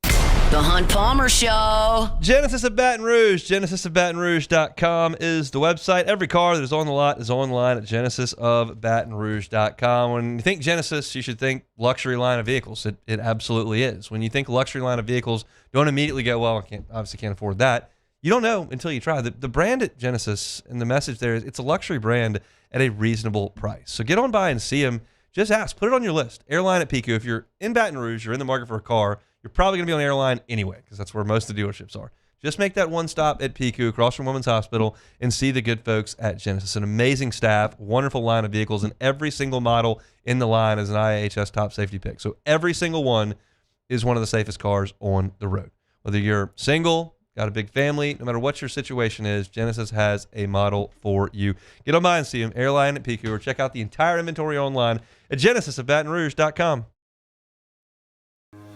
The Hunt Palmer Show. Genesis of Baton Rouge. GenesisofBatonRouge.com is the website. Every car that is on the lot is online at GenesisofBatonRouge.com. When you think Genesis, you should think luxury line of vehicles. It absolutely is. When you think luxury line of vehicles, don't immediately go, well, I obviously can't afford that. You don't know until you try. The brand at Genesis and the message there is it's a luxury brand at a reasonable price. So get on by and see them. Just ask. Put it on your list. Airline at Pico. If you're in Baton Rouge, you're in the market for a car, you're probably going to be on Airline anyway because that's where most of the dealerships are. Just make that one stop at Pico across from Women's Hospital and see the good folks at Genesis. An amazing staff, wonderful line of vehicles, and every single model in the line is an IAHS top safety pick. So every single one is one of the safest cars on the road. Whether you're single, got a big family, no matter what your situation is, Genesis has a model for you. Get on by and see them, Airline at Pico, or check out the entire inventory online at GenesisofBatonRouge.com.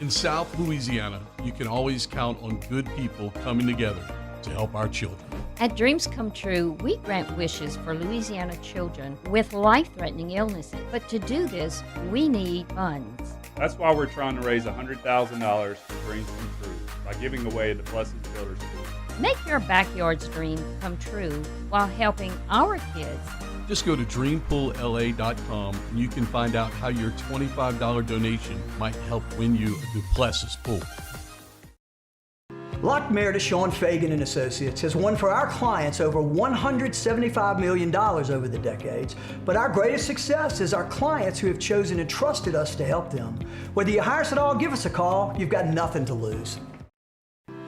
In South Louisiana, you can always count on good people coming together to help our children. At Dreams Come True, we grant wishes for Louisiana children with life-threatening illnesses. But to do this, we need funds. That's why we're trying to raise $100,000 for Dreams Come True by giving away the Blessed Builder School. Make your backyard's dream come true while helping our kids Just go to dreampoolla.com and you can find out how your $25 donation might help win you a Duplessis pool. Lock Meredith, Sean Fagan and Associates has won for our clients over $175 million over the decades, but our greatest success is our clients who have chosen and trusted us to help them. Whether you hire us at all, give us a call. You've got nothing to lose.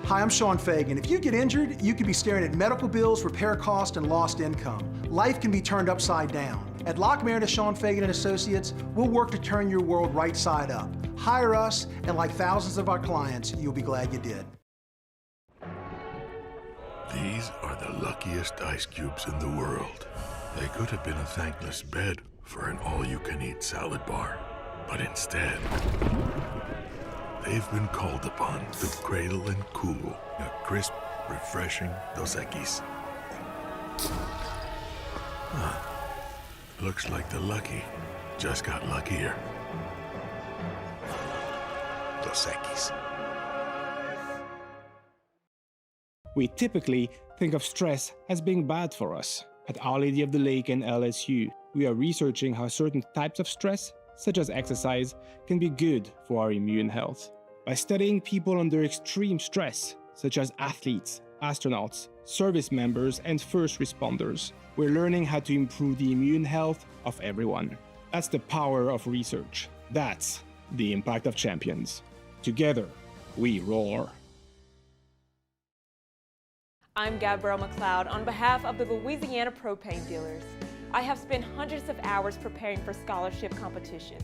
Hi, I'm Sean Fagan. If you get injured, you could be staring at medical bills, repair costs, and lost income. Life can be turned upside down. At Lock Meredith, Sean Fagan and Associates, we'll work to turn your world right side up. Hire us, and like thousands of our clients, you'll be glad you did. These are the luckiest ice cubes in the world. They could have been a thankless bed for an all-you-can-eat salad bar, but instead, they've been called upon to cradle and cool a crisp, refreshing Dos Equis. Looks like the lucky just got luckier. Dos Equis. We typically think of stress as being bad for us. At Our Lady of the Lake and LSU, we are researching how certain types of stress, such as exercise, can be good for our immune health. By studying people under extreme stress, such as athletes, astronauts, service members, and first responders, we're learning how to improve the immune health of everyone. That's the power of research. That's the impact of champions. Together, we roar. I'm Gabrielle McLeod on behalf of the Louisiana Propane Dealers. I have spent hundreds of hours preparing for scholarship competitions.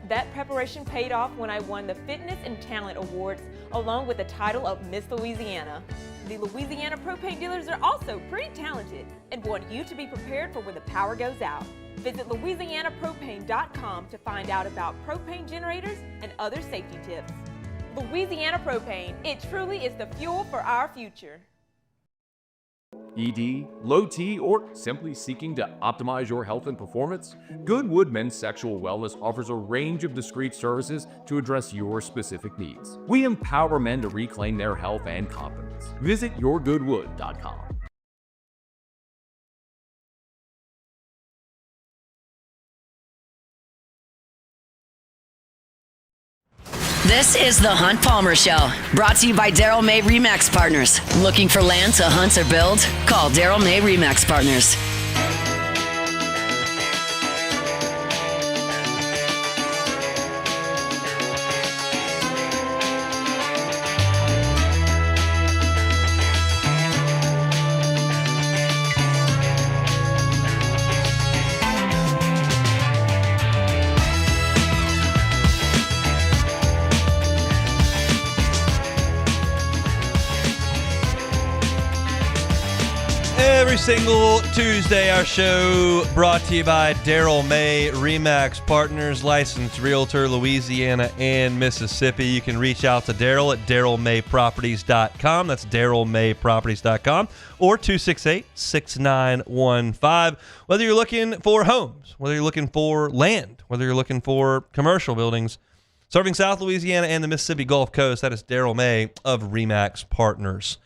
That preparation paid off when I won the Fitness and Talent Awards along with the title of Miss Louisiana. The Louisiana Propane Dealers are also pretty talented and want you to be prepared for when the power goes out. Visit louisianapropane.com to find out about propane generators and other safety tips. Louisiana Propane, it truly is the fuel for our future. ED, low T, or simply seeking to optimize your health and performance? Goodwood Men's Sexual Wellness offers a range of discreet services to address your specific needs. We empower men to reclaim their health and confidence. Visit yourgoodwood.com. This is the Hunt Palmer Show, brought to you by Daryl May Remax Partners. Looking for land to hunt or build? Call Daryl May Remax Partners. Every single Tuesday, our show brought to you by Daryl May Remax Partners, licensed realtor, Louisiana and Mississippi. You can reach out to Daryl at darylmayproperties.com. That's darylmayproperties.com or 268-6915. Whether you're looking for homes, whether you're looking for land, whether you're looking for commercial buildings, serving South Louisiana and the Mississippi Gulf Coast, that is Daryl May of Remax Partners.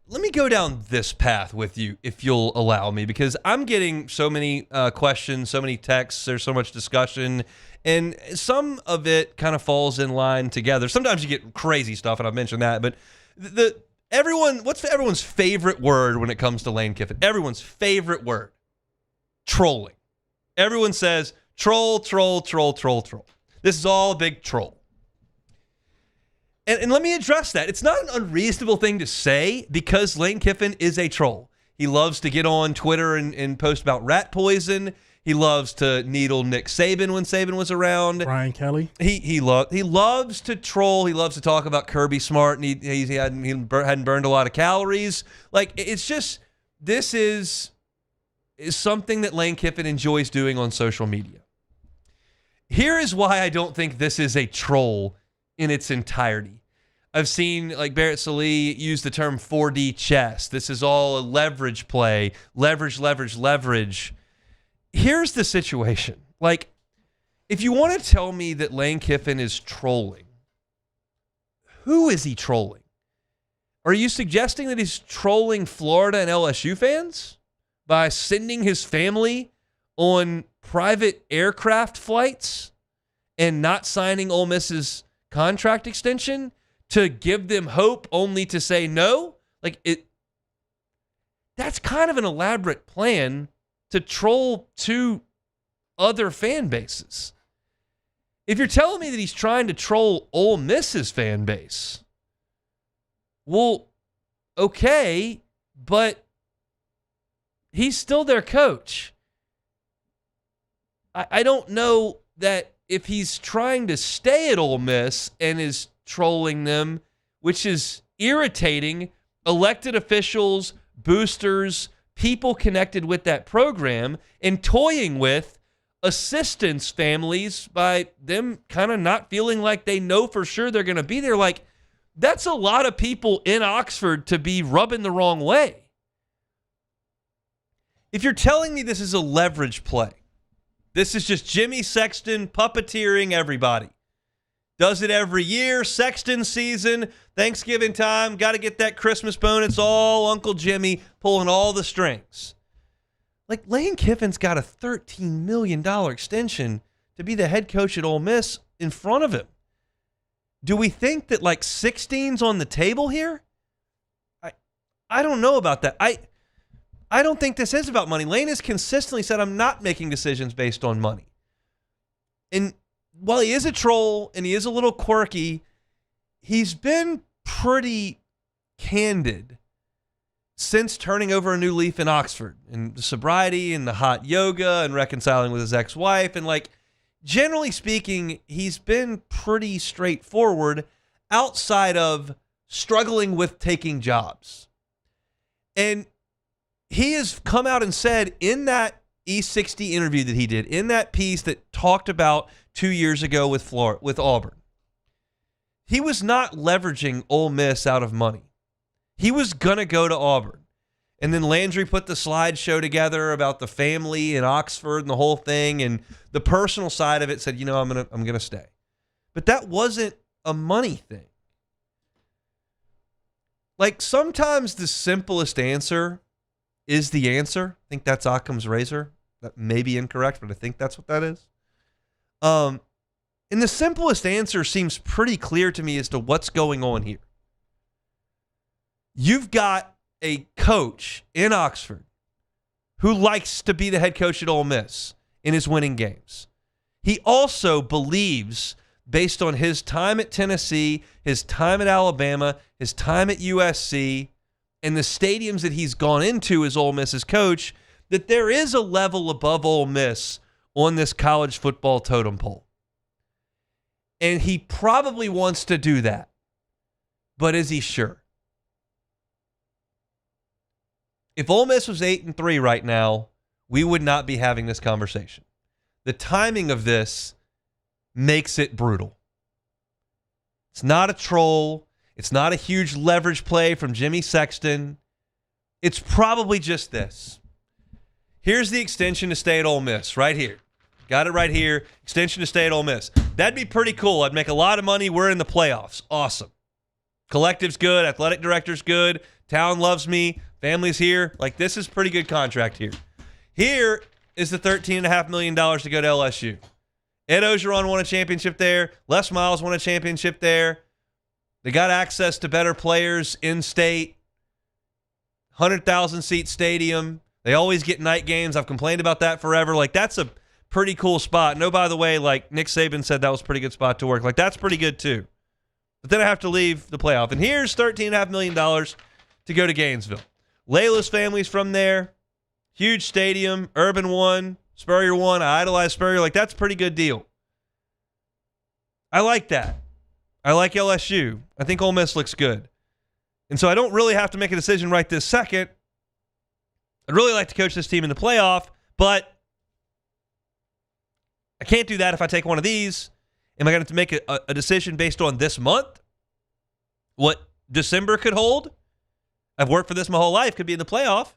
Let me go down this path with you, if you'll allow me, because I'm getting so many questions, so many texts, there's so much discussion, and some of it kind of falls in line together. Sometimes you get crazy stuff, and I've mentioned that, but what's everyone's favorite word when it comes to Lane Kiffin? Everyone's favorite word: trolling. Everyone says troll, troll, troll, troll, troll. This is all a big troll. And let me address that. It's not an unreasonable thing to say because Lane Kiffin is a troll. He loves to get on Twitter and post about rat poison. He loves to needle Nick Saban when Saban was around. Brian Kelly. He loves to troll. He loves to talk about Kirby Smart, and he hadn't burned a lot of calories. Like, it's just, this is something that Lane Kiffin enjoys doing on social media. Here is why I don't think this is a troll in its entirety. I've seen like Barrett Sallee use the term 4D chess. This is all a leverage play. Leverage, leverage, leverage. Here's the situation. Like, if you want to tell me that Lane Kiffin is trolling, who is he trolling? Are you suggesting that he's trolling Florida and LSU fans? by sending his family on private aircraft flights and not signing Ole Miss's contract extension to give them hope only to say no? That's kind of an elaborate plan to troll two other fan bases. If you're telling me that he's trying to troll Ole Miss's fan base, well, okay, but he's still their coach. I don't know that if he's trying to stay at Ole Miss and is trolling them, which is irritating elected officials, boosters, people connected with that program, and toying with assistants' families by them kind of not feeling like they know for sure they're going to be there. Like, that's a lot of people in Oxford to be rubbing the wrong way. If you're telling me this is a leverage play, this is just Jimmy Sexton puppeteering everybody. Does it every year, Sexton season, Thanksgiving time, got to get that Christmas bonus, all Uncle Jimmy pulling all the strings. Like, Lane Kiffin's got a $13 million extension to be the head coach at Ole Miss in front of him. Do we think that, like, 16's on the table here? I don't know about that. I don't think this is about money. Lane has consistently said, I'm not making decisions based on money. And while he is a troll and he is a little quirky, he's been pretty candid since turning over a new leaf in Oxford, and the sobriety and the hot yoga and reconciling with his ex-wife. And, like, generally speaking, he's been pretty straightforward outside of struggling with taking jobs. And he has come out and said in that E60 interview that he did, in that piece that talked about 2 years ago with Auburn, he was not leveraging Ole Miss out of money. He was going to go to Auburn. And then Landry put the slideshow together about the family in Oxford and the whole thing, and the personal side of it said, I'm going to stay. But that wasn't a money thing. Like, sometimes the simplest answer is the answer. I think that's Occam's razor. That may be incorrect, but I think that's what that is. And the simplest answer seems pretty clear to me as to what's going on here. You've got a coach in Oxford who likes to be the head coach at Ole Miss in his winning games. He also believes, based on his time at Tennessee, his time at Alabama, his time at USC, and the stadiums that he's gone into as Ole Miss's coach, that there is a level above Ole Miss on this college football totem pole. And he probably wants to do that. But is he sure? If Ole Miss was 8-3 right now, we would not be having this conversation. The timing of this makes it brutal. It's not a troll. It's not a huge leverage play from Jimmy Sexton. It's probably just this. Here's the extension to stay at Ole Miss, right here. Got it right here. Extension to stay at Ole Miss. That'd be pretty cool. I'd make a lot of money. We're in the playoffs. Awesome. Collective's good. Athletic director's good. Town loves me. Family's here. Like, this is pretty good contract here. Here is the $13.5 million to go to LSU. Ed Ogeron won a championship there. Les Miles won a championship there. They got access to better players in-state. 100,000-seat stadium. They always get night games. I've complained about that forever. Like, that's a pretty cool spot. No, by the way, like Nick Saban said, that was a pretty good spot to work. Like, that's pretty good too. But then I have to leave the playoff. And here's $13.5 million to go to Gainesville. Layla's family's from there. Huge stadium. Urban won. Spurrier won. I idolize Spurrier. Like, that's a pretty good deal. I like that. I like LSU. I think Ole Miss looks good. And so I don't really have to make a decision right this second. I'd really like to coach this team in the playoff, but I can't do that if I take one of these. Am I going to have to make a decision based on this month? What December could hold? I've worked for this my whole life. Could be in the playoff.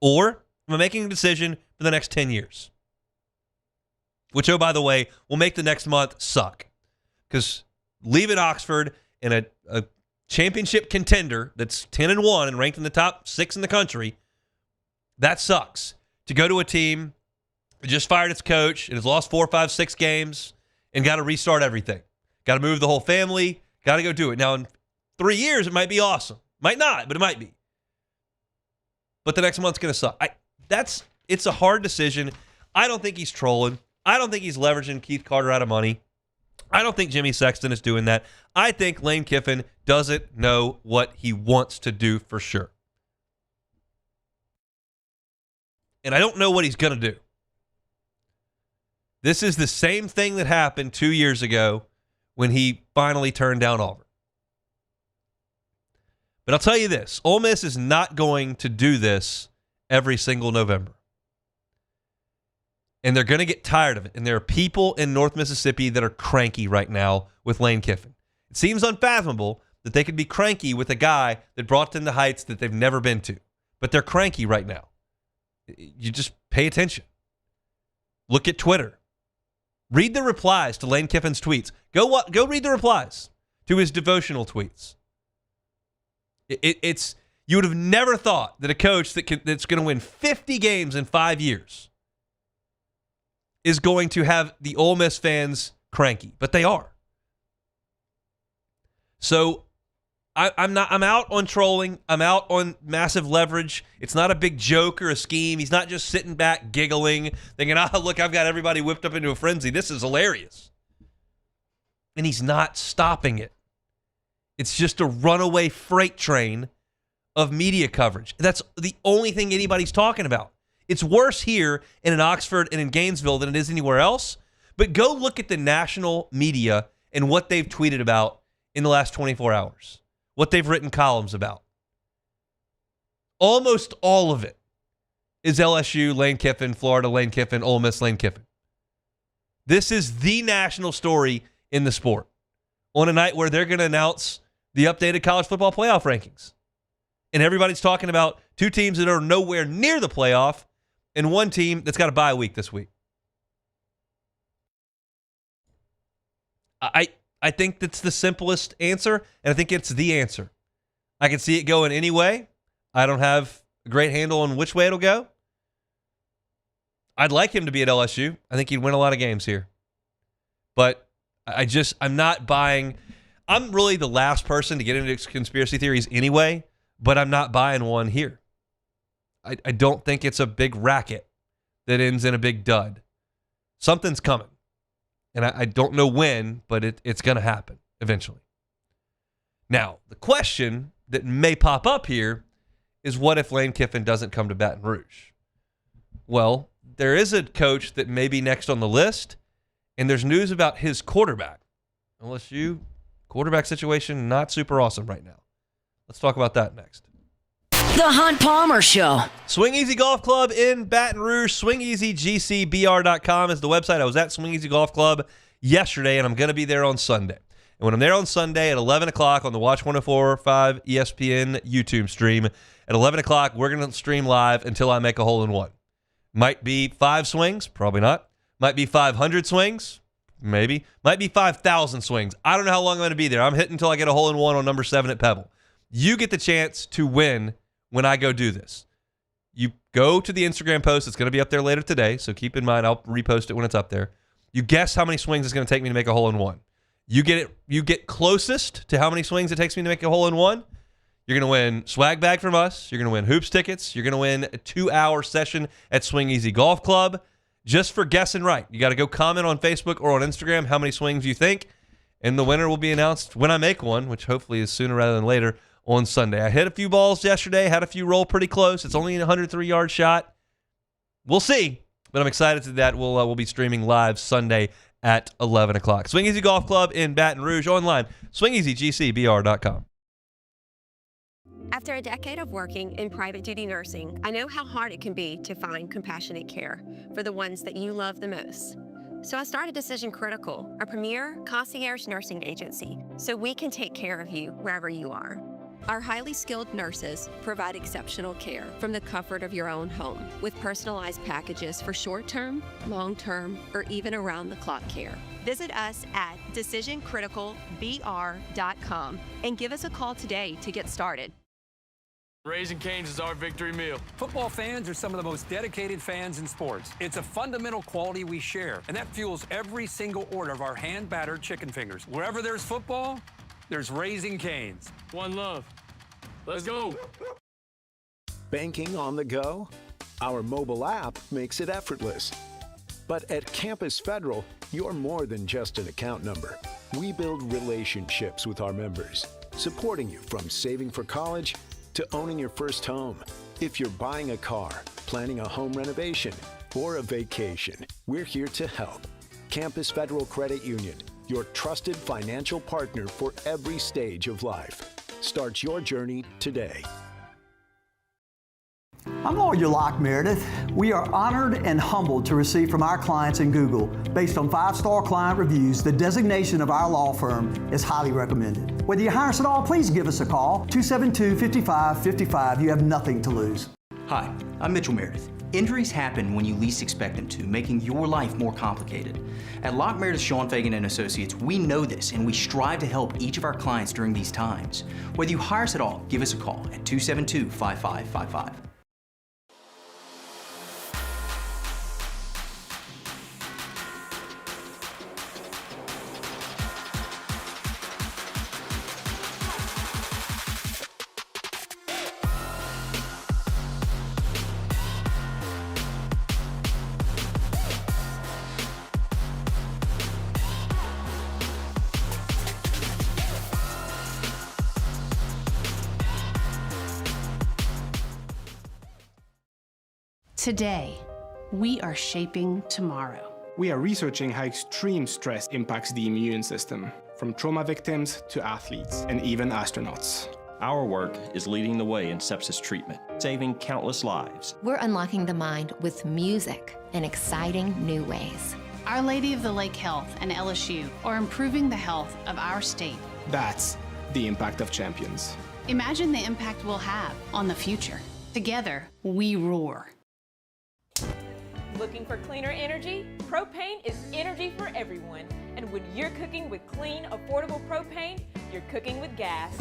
Or am I making a decision for the next 10 years? Which, oh, by the way, will make the next month suck. Because leaving Oxford in a championship contender that's 10-1 and ranked in the top 6 in the country, that sucks. To go to a team that just fired its coach and has lost 4, 5, 6 games and got to restart everything. Got to move the whole family. Got to go do it. Now, in 3 years, it might be awesome. Might not, but it might be. But the next month's going to suck. It's a hard decision. I don't think he's trolling. I don't think he's leveraging Keith Carter out of money. I don't think Jimmy Sexton is doing that. I think Lane Kiffin doesn't know what he wants to do for sure. And I don't know what he's going to do. This is the same thing that happened 2 years ago when he finally turned down Auburn. But I'll tell you this, Ole Miss is not going to do this every single November. And they're going to get tired of it. And there are people in North Mississippi that are cranky right now with Lane Kiffin. It seems unfathomable that they could be cranky with a guy that brought them to heights that they've never been to. But they're cranky right now. You just pay attention. Look at Twitter. Read the replies to Lane Kiffin's tweets. Go read the replies to his devotional tweets. It's you would have never thought that a coach that's going to win 50 games in 5 years is going to have the Ole Miss fans cranky, but they are. So I'm out on trolling. I'm out on massive leverage. It's not a big joke or a scheme. He's not just sitting back giggling, thinking, look, I've got everybody whipped up into a frenzy. This is hilarious. And he's not stopping it. It's just a runaway freight train of media coverage. That's the only thing anybody's talking about. It's worse here and in Oxford and in Gainesville than it is anywhere else. But go look at the national media and what they've tweeted about in the last 24 hours. What they've written columns about. Almost all of it is LSU, Lane Kiffin, Florida, Lane Kiffin, Ole Miss, Lane Kiffin. This is the national story in the sport on a night where they're going to announce the updated college football playoff rankings. And everybody's talking about two teams that are nowhere near the playoff and one team that's got a bye week this week. I think that's the simplest answer, and I think it's the answer. I can see it going any way. I don't have a great handle on which way it'll go. I'd like him to be at LSU. I think he'd win a lot of games here. But I'm not buying. I'm really the last person to get into conspiracy theories anyway, but I'm not buying one here. I don't think it's a big racket that ends in a big dud. Something's coming. And I don't know when, but it's going to happen eventually. Now, the question that may pop up here is what if Lane Kiffin doesn't come to Baton Rouge? Well, there is a coach that may be next on the list, and there's news about his quarterback. LSU quarterback situation, not super awesome right now. Let's talk about that next. The Hunt Palmer Show. Swing Easy Golf Club in Baton Rouge. SwingEasyGCBR.com is the website. I was at Swing Easy Golf Club yesterday, and I'm going to be there on Sunday. And when I'm there on Sunday at 11 o'clock on the Watch 104.5 ESPN YouTube stream, at 11 o'clock, we're going to stream live until I make a hole-in-one. Might be 5 swings, probably not. Might be 500 swings, maybe. Might be 5,000 swings. I don't know how long I'm going to be there. I'm hitting until I get a hole-in-one on number 7 at Pebble. You get the chance to win when I go do this. You go to the Instagram post. It's going to be up there later today, so keep in mind I'll repost it when it's up there. You guess how many swings it's going to take me to make a hole-in-one. You get closest to how many swings it takes me to make a hole-in-one. You're going to win swag bag from us. You're going to win hoops tickets. You're going to win a 2-hour session at Swing Easy Golf Club just for guessing right. You got to go comment on Facebook or on Instagram how many swings you think, and the winner will be announced when I make one, which hopefully is sooner rather than later on Sunday. I hit a few balls yesterday, had a few roll pretty close. It's only a 103-yard shot. We'll see, but I'm excited to that. We'll be streaming live Sunday at 11 o'clock. Swing Easy Golf Club in Baton Rouge, online, swingeasygcbr.com. After a decade of working in private duty nursing, I know how hard it can be to find compassionate care for the ones that you love the most. So I started Decision Critical, a premier concierge nursing agency, so we can take care of you wherever you are. Our highly skilled nurses provide exceptional care from the comfort of your own home with personalized packages for short-term, long-term, or even around-the-clock care. Visit us at decisioncriticalbr.com and give us a call today to get started. Raising Cane's is our victory meal. Football fans are some of the most dedicated fans in sports. It's a fundamental quality we share, and that fuels every single order of our hand-battered chicken fingers. Wherever there's football, there's Raising Cane's. One love. Let's go. Banking on the go? Our mobile app makes it effortless. But at Campus Federal, you're more than just an account number. We build relationships with our members, supporting you from saving for college to owning your first home. If you're buying a car, planning a home renovation, or a vacation, we're here to help. Campus Federal Credit Union, your trusted financial partner for every stage of life. Start your journey today. I'm Lawyer Locke Meredith. We are honored and humbled to receive from our clients in Google, based on 5-star client reviews, the designation of our law firm is highly recommended. Whether you hire us at all, please give us a call, 272-5555. You have nothing to lose. Hi, I'm Mitchell Meredith. Injuries happen when you least expect them to, making your life more complicated. At Locke Meredith, Sean Fagan & Associates, we know this, and we strive to help each of our clients during these times. Whether you hire us at all, give us a call at 272-5555. Today, we are shaping tomorrow. We are researching how extreme stress impacts the immune system, from trauma victims to athletes and even astronauts. Our work is leading the way in sepsis treatment, saving countless lives. We're unlocking the mind with music in exciting new ways. Our Lady of the Lake Health and LSU are improving the health of our state. That's the impact of champions. Imagine the impact we'll have on the future. Together, we roar. Looking for cleaner energy? Propane is energy for everyone. And when you're cooking with clean, affordable propane, you're cooking with gas.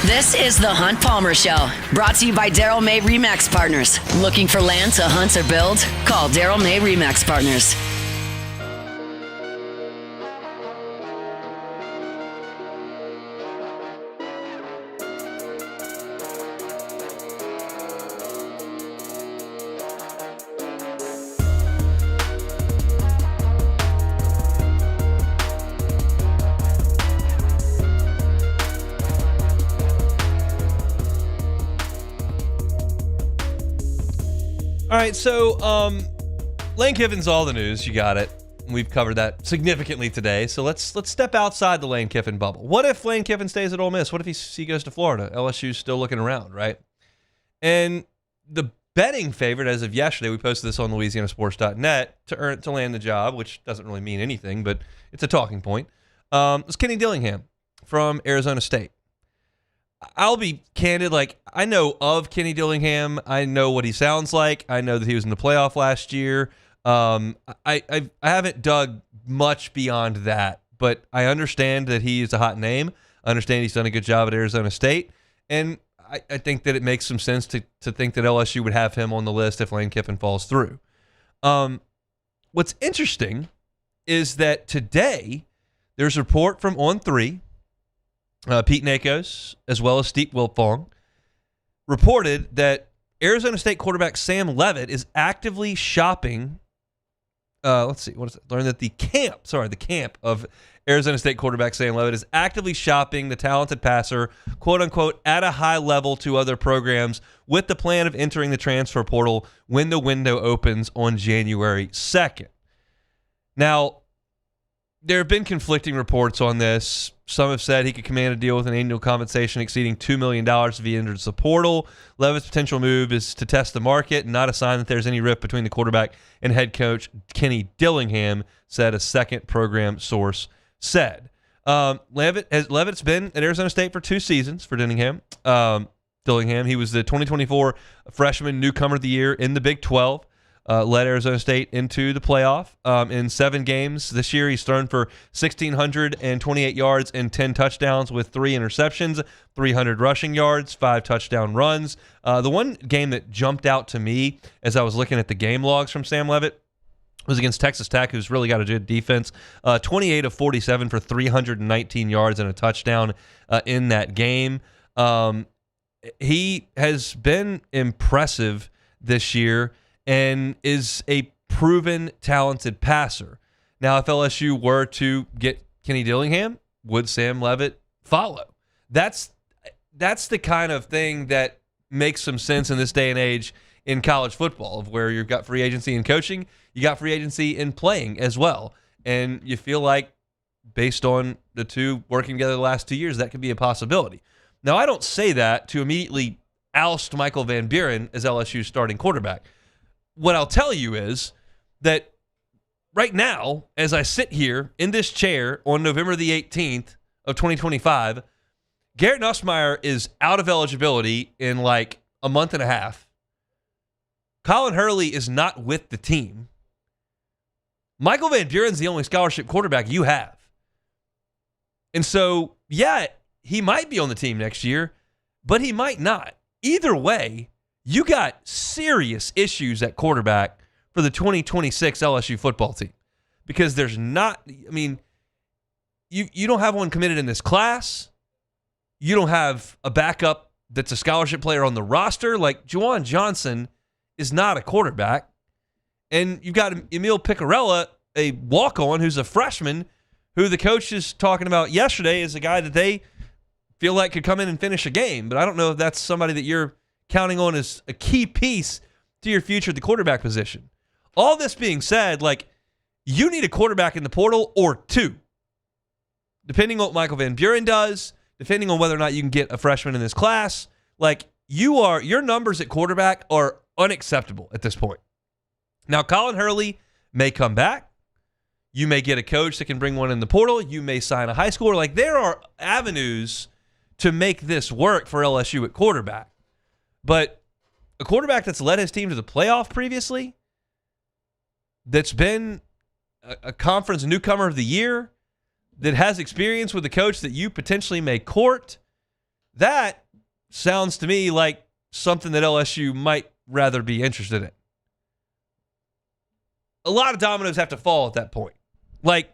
This is the Hunt Palmer Show, brought to you by Daryl May Remax Partners. Looking for land to hunt or build? Call Daryl May Remax Partners. All right, so Lane Kiffin's all the news. You got it. We've covered that significantly today. So let's step outside the Lane Kiffin bubble. What if Lane Kiffin stays at Ole Miss? What if he goes to Florida? LSU's still looking around, right? And the betting favorite as of yesterday, we posted this on LouisianaSports.net to land the job, which doesn't really mean anything, but it's a talking point. Was Kenny Dillingham from Arizona State. I'll be candid, like, I know of Kenny Dillingham. I know what he sounds like. I know that he was in the playoff last year. I haven't dug much beyond that, but I understand that he is a hot name. I understand he's done a good job at Arizona State, and I think that it makes some sense to think that LSU would have him on the list if Lane Kiffin falls through. What's interesting is that today there's a report from On3, Pete Nakos, as well as Steve Wiltfong, reported that Arizona State quarterback Sam Leavitt is actively shopping. Let's see, what is it? Learn that the camp of Arizona State quarterback Sam Leavitt is actively shopping the talented passer, quote unquote, at a high level to other programs with the plan of entering the transfer portal when the window opens on January 2nd. Now, there have been conflicting reports on this. Some have said he could command a deal with an annual compensation exceeding $2 million if he enters the portal. Leavitt's potential move is to test the market, not a sign that there's any rift between the quarterback and head coach Kenny Dillingham, said a second program source said. Levitt's been at Arizona State for 2 seasons for Dillingham. He was the 2024 freshman newcomer of the year in the Big 12. Led Arizona State into the playoff. In 7 games this year, he's thrown for 1,628 yards and 10 touchdowns with 3 interceptions, 300 rushing yards, 5 touchdown runs. The one game that jumped out to me as I was looking at the game logs from Sam Levitt was against Texas Tech, who's really got a good defense. 28 of 47 for 319 yards and a touchdown in that game. He has been impressive this year and is a proven talented passer. Now, if LSU were to get Kenny Dillingham, would Sam Levitt follow? That's the kind of thing that makes some sense in this day and age in college football, of where you've got free agency in coaching, you got free agency in playing as well. And you feel like, based on the two working together the last 2 years, that could be a possibility. Now, I don't say that to immediately oust Michael Van Buren as LSU's starting quarterback. What I'll tell you is that right now, as I sit here in this chair on November the 18th of 2025, Garrett Nussmeier is out of eligibility in like a month and a half. Colin Hurley is not with the team. Michael Van Buren's the only scholarship quarterback you have. And so, yeah, he might be on the team next year, but he might not. Either way, you got serious issues at quarterback for the 2026 LSU football team, because there's not, I mean, you don't have one committed in this class. You don't have a backup that's a scholarship player on the roster. Like, Juwan Johnson is not a quarterback. And you've got Emil Picarella, a walk-on who's a freshman, who the coach is talking about yesterday is a guy that they feel like could come in and finish a game. But I don't know if that's somebody that you're counting on as a key piece to your future at the quarterback position. All this being said, like, you need a quarterback in the portal or 2. Depending on what Michael Van Buren does, depending on whether or not you can get a freshman in this class, like, your numbers at quarterback are unacceptable at this point. Now, Colin Hurley may come back. You may get a coach that can bring one in the portal. You may sign a high schooler. Like, there are avenues to make this work for LSU at quarterback. But a quarterback that's led his team to the playoff previously, that's been a conference newcomer of the year, that has experience with a coach that you potentially may court, that sounds to me like something that LSU might rather be interested in. A lot of dominoes have to fall at that point. Like,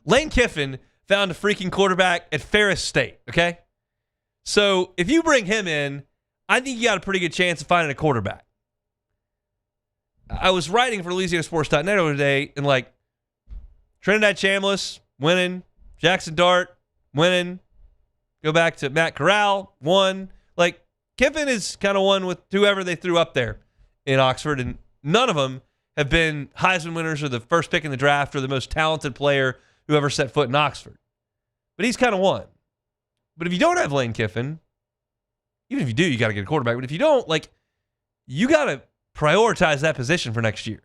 Lane Kiffin found a freaking quarterback at Ferris State, okay? So if you bring him in, I think you got a pretty good chance of finding a quarterback. I was writing for LouisianaSports.net over today, and like, Trinidad Chambliss winning, Jackson Dart winning, go back to Matt Corral, won. Like, Kiffin is kind of one with whoever they threw up there in Oxford, and none of them have been Heisman winners or the first pick in the draft or the most talented player who ever set foot in Oxford. But he's kind of won. But if you don't have Lane Kiffin, even if you do, you got to get a quarterback. But if you don't, like, you got to prioritize that position for next year.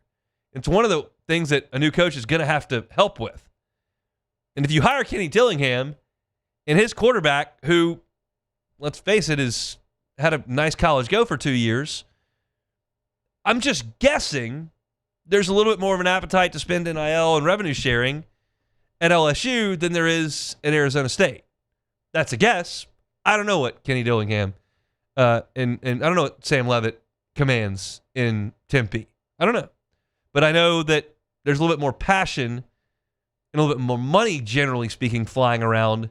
It's one of the things that a new coach is going to have to help with. And if you hire Kenny Dillingham and his quarterback, who, let's face it, has had a nice college go for 2 years, I'm just guessing there's a little bit more of an appetite to spend NIL and revenue sharing at LSU than there is at Arizona State. That's a guess. I don't know what Kenny Dillingham and I don't know what Sam Levitt commands in Tempe. I don't know. But I know that there's a little bit more passion and a little bit more money, generally speaking, flying around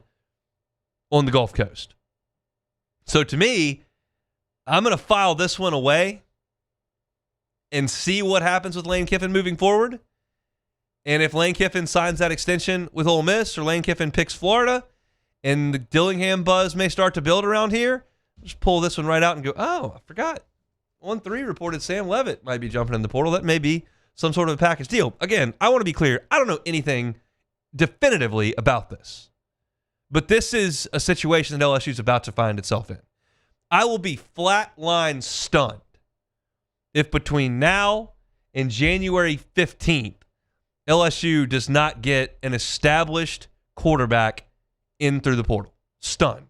on the Gulf Coast. So to me, I'm going to file this one away and see what happens with Lane Kiffin moving forward. And if Lane Kiffin signs that extension with Ole Miss, or Lane Kiffin picks Florida, and the Dillingham buzz may start to build around here, just pull this one right out and go, oh, I forgot. 1-3 reported Sam Levitt might be jumping in the portal. That may be some sort of a package deal. Again, I want to be clear. I don't know anything definitively about this. But this is a situation that LSU is about to find itself in. I will be flatline stunned if between now and January 15th, LSU does not get an established quarterback in through the portal. Stunned.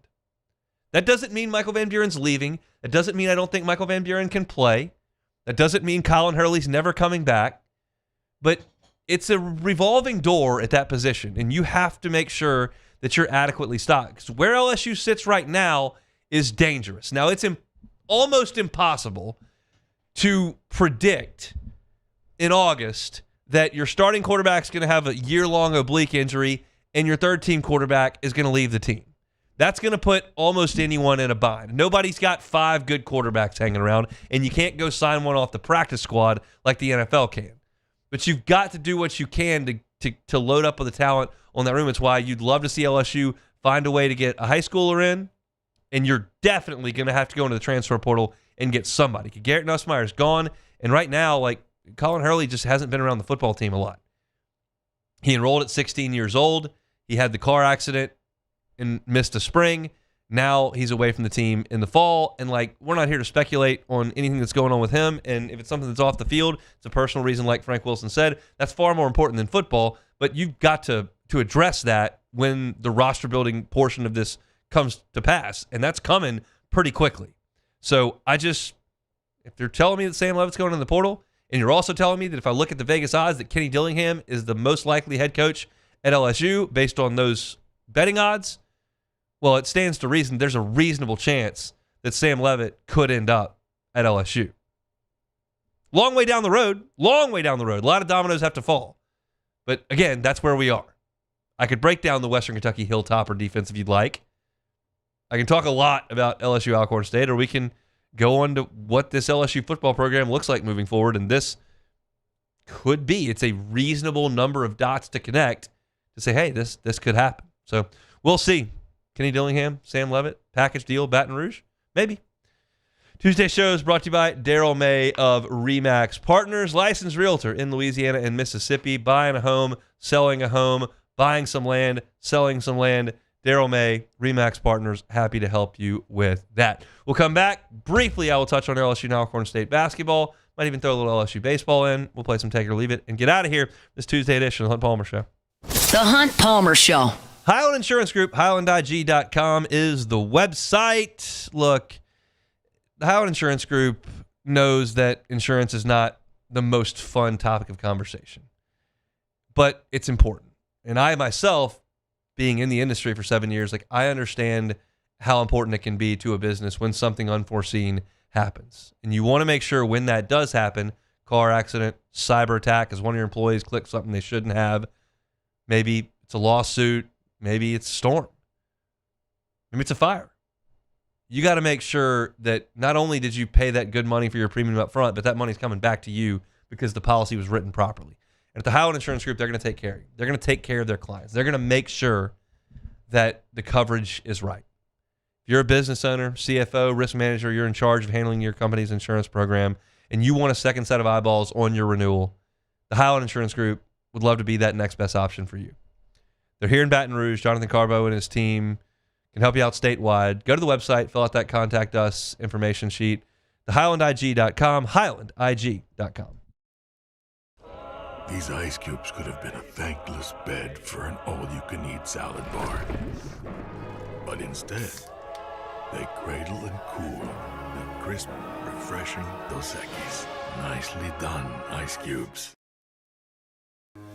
That doesn't mean Michael Van Buren's leaving. That doesn't mean I don't think Michael Van Buren can play. That doesn't mean Colin Hurley's never coming back. But it's a revolving door at that position, and you have to make sure that you're adequately stocked. Because where LSU sits right now is dangerous. Now, it's almost impossible to predict in August that your starting quarterback's going to have a year-long oblique injury and your third-team quarterback is going to leave the team. That's going to put almost anyone in a bind. Nobody's got 5 good quarterbacks hanging around, and you can't go sign one off the practice squad like the NFL can. But you've got to do what you can to load up with the talent on that room. It's why you'd love to see LSU find a way to get a high schooler in, and you're definitely going to have to go into the transfer portal and get somebody. Garrett Nussmeier's gone, and right now, like, Colin Hurley just hasn't been around the football team a lot. He enrolled at 16 years old. He had the car accident and missed a spring. Now he's away from the team in the fall, and like, we're not here to speculate on anything that's going on with him, and if it's something that's off the field, it's a personal reason, like Frank Wilson said. That's far more important than football, but you've got to address that when the roster building portion of this comes to pass, and that's coming pretty quickly. So if they're telling me that Sam Leavitt's going in the portal, and you're also telling me that if I look at the Vegas odds that Kenny Dillingham is the most likely head coach at LSU based on those betting odds, well, it stands to reason there's a reasonable chance that Sam Leavitt could end up at LSU. Long way down the road. A lot of dominoes have to fall. But again, that's where we are. I could break down the Western Kentucky Hilltopper defense if you'd like. I can talk a lot about LSU Alcorn State, or we can go on to what this LSU football program looks like moving forward, and this could be. It's a reasonable number of dots to connect to say, hey, this could happen. So we'll see. Kenny Dillingham, Sam Leavitt, package deal, Baton Rouge? Maybe. Tuesday show is brought to you by Daryl May of RE/MAX Partners, licensed realtor in Louisiana and Mississippi, buying a home, selling a home, buying some land, selling some land. Daryl May, RE/MAX Partners, happy to help you with that. We'll come back. Briefly, I will touch on LSU and Alcorn State basketball. Might even throw a little LSU baseball in. We'll play some Take It or Leave It and get out of here this Tuesday edition of the Hunt Palmer Show. The Hunt Palmer Show. Highland Insurance Group, HighlandIG.com is the website. Look, the Highland Insurance Group knows that insurance is not the most fun topic of conversation, but it's important. And I myself, being in the industry for 7 years, like, I understand how important it can be to a business when something unforeseen happens. And you want to make sure when that does happen, car accident, cyber attack, as one of your employees clicked something they shouldn't have, maybe it's a lawsuit, maybe it's a storm, maybe it's a fire. You got to make sure that not only did you pay that good money for your premium up front, but that money's coming back to you because the policy was written properly. And at the Highland Insurance Group, they're going to take care of you. They're going to take care of their clients. They're going to make sure that the coverage is right. If you're a business owner, CFO, risk manager, you're in charge of handling your company's insurance program, and you want a second set of eyeballs on your renewal, the Highland Insurance Group would love to be that next best option for you. They're here in Baton Rouge. Jonathan Carbo and his team can help you out statewide. Go to the website, fill out that Contact Us information sheet, thehighlandig.com, highlandig.com. These ice cubes could have been a thankless bed for an all-you-can-eat salad bar. But instead, they cradle and cool the crisp, refreshing Dos Equis. Nicely done, ice cubes.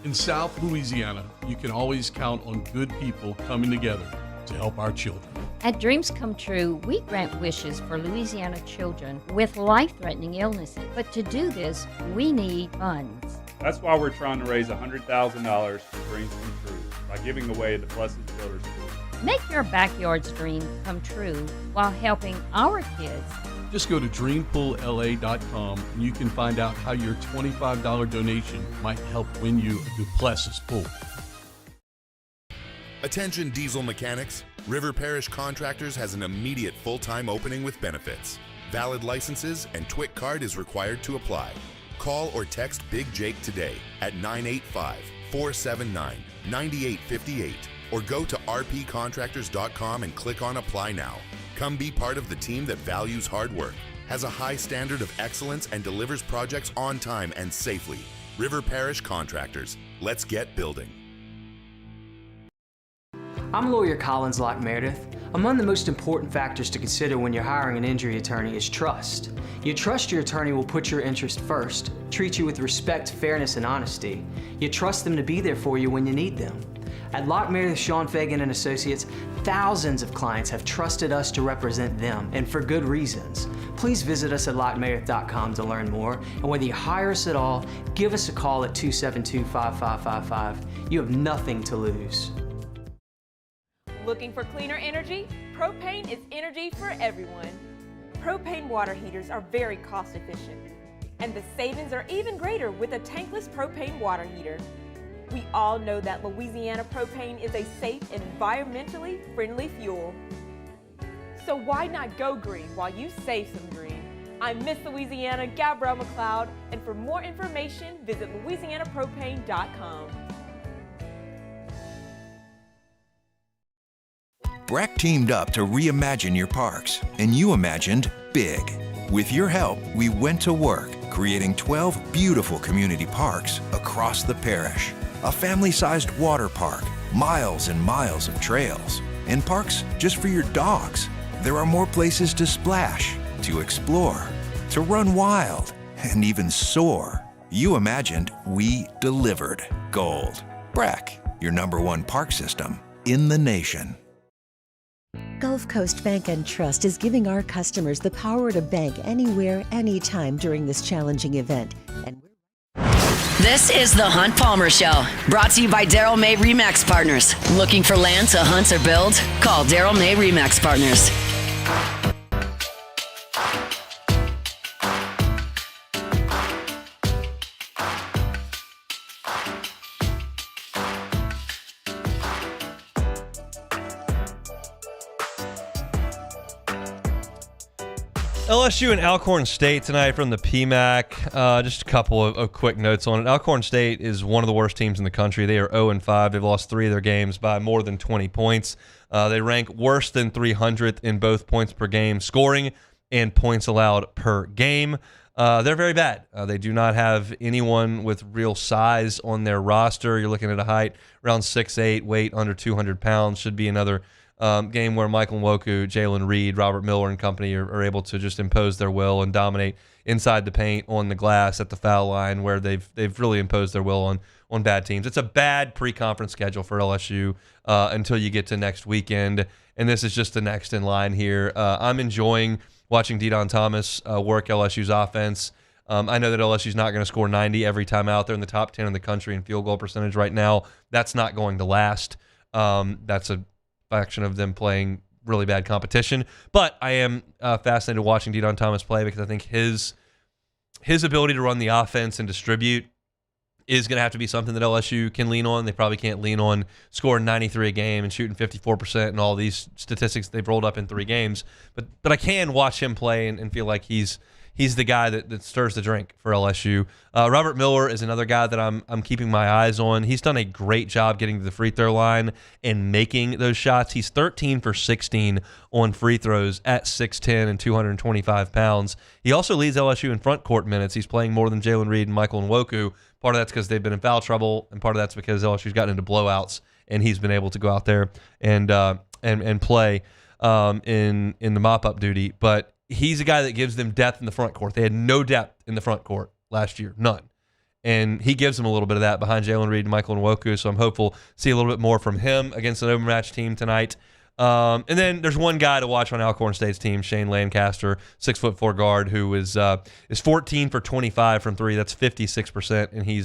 In South Louisiana, you can always count on good people coming together to help our children. At Dreams Come True, we grant wishes for Louisiana children with life-threatening illnesses. But to do this, we need funds. That's why we're trying to raise $100,000 for Dreams Come True by giving away the Blessed Builder School. Make your backyard's dream come true while helping our kids. Just go to dreampoolla.com and you can find out how your $25 donation might help win you a Duplessis pool. Attention diesel mechanics. River Parish Contractors has an immediate full-time opening with benefits. Valid licenses and TWIC card is required to apply. Call or text Big Jake today at 985-479-9858 or go to rpcontractors.com and click on Apply Now. Come be part of the team that values hard work, has a high standard of excellence, and delivers projects on time and safely. River Parish Contractors. Let's get building. I'm lawyer Collins Locke Meredith. Among the most important factors to consider when you're hiring an injury attorney is trust. You trust your attorney will put your interest first, treat you with respect, fairness, and honesty. You trust them to be there for you when you need them. At Locke Meredith, Sean Fagan and Associates, thousands of clients have trusted us to represent them, and for good reasons. Please visit us at LockeMeredith.com to learn more, and whether you hire us at all, give us a call at 272-5555. You have nothing to lose. Looking for cleaner energy? Propane is energy for everyone. Propane water heaters are very cost efficient, and the savings are even greater with a tankless propane water heater. We all know that Louisiana propane is a safe and environmentally friendly fuel. So why not go green while you save some green? I'm Miss Louisiana, Gabrielle McLeod, and for more information, visit louisianapropane.com. BRAC teamed up to reimagine your parks, and you imagined big. With your help, we went to work, creating 12 beautiful community parks across the parish. A family-sized water park, miles and miles of trails, and parks just for your dogs. There are more places to splash, to explore, to run wild, and even soar. You imagined, we delivered. Gold. BRAC, your #1 park system in the nation. Gulf Coast Bank and Trust is giving our customers the power to bank anywhere, anytime during this challenging event. And This is the Hunt Palmer Show, brought to you by Daryl May Remax Partners. Looking for land to hunt or build? Call Daryl May Remax Partners. LSU and Alcorn State tonight from the PMAC. Just a couple of quick notes on it. Alcorn State is one of the worst teams in the country. They are 0-5. They've lost 3 of their games by more than 20 points. They rank worse than 300th in both points per game scoring and points allowed per game. They're very bad. They do not have anyone with real size on their roster. You're looking at a height around 6'8", weight under 200 pounds. Should be another game where Michael Nwoku, Jalen Reed, Robert Miller and company are able to just impose their will and dominate inside the paint, on the glass, at the foul line, where they've really imposed their will on bad teams. It's a bad pre-conference schedule for LSU until you get to next weekend, and this is just the next in line here. I'm enjoying watching De'Don Thomas work LSU's offense. I know that LSU's not going to score 90 every time out. They're in the top 10 in the country in field goal percentage right now. That's not going to last. That's a faction of them playing really bad competition. But I am fascinated watching De'Don Thomas play, because I think his ability to run the offense and distribute is going to have to be something that LSU can lean on. They probably can't lean on scoring 93 a game and shooting 54% and all these statistics they've rolled up in 3 games. But I can watch him play and feel like he's the guy that stirs the drink for LSU. Robert Miller is another guy that I'm keeping my eyes on. He's done a great job getting to the free throw line and making those shots. He's 13 for 16 on free throws at 6'10" and 225 pounds. He also leads LSU in front court minutes. He's playing more than Jalen Reed and Michael Nwoku. Part of that's because they've been in foul trouble, and part of that's because LSU's gotten into blowouts, and he's been able to go out there and play in the mop-up duty. But he's a guy that gives them depth in the front court. They had no depth in the front court last year, none. And he gives them a little bit of that behind Jalen Reed and Michael Nwoku, so I'm hopeful to see a little bit more from him against an overmatched team tonight. And then there's one guy to watch on Alcorn State's team, Shane Lancaster, 6'4" guard, who is 14 for 25 from 3. That's 56%, and he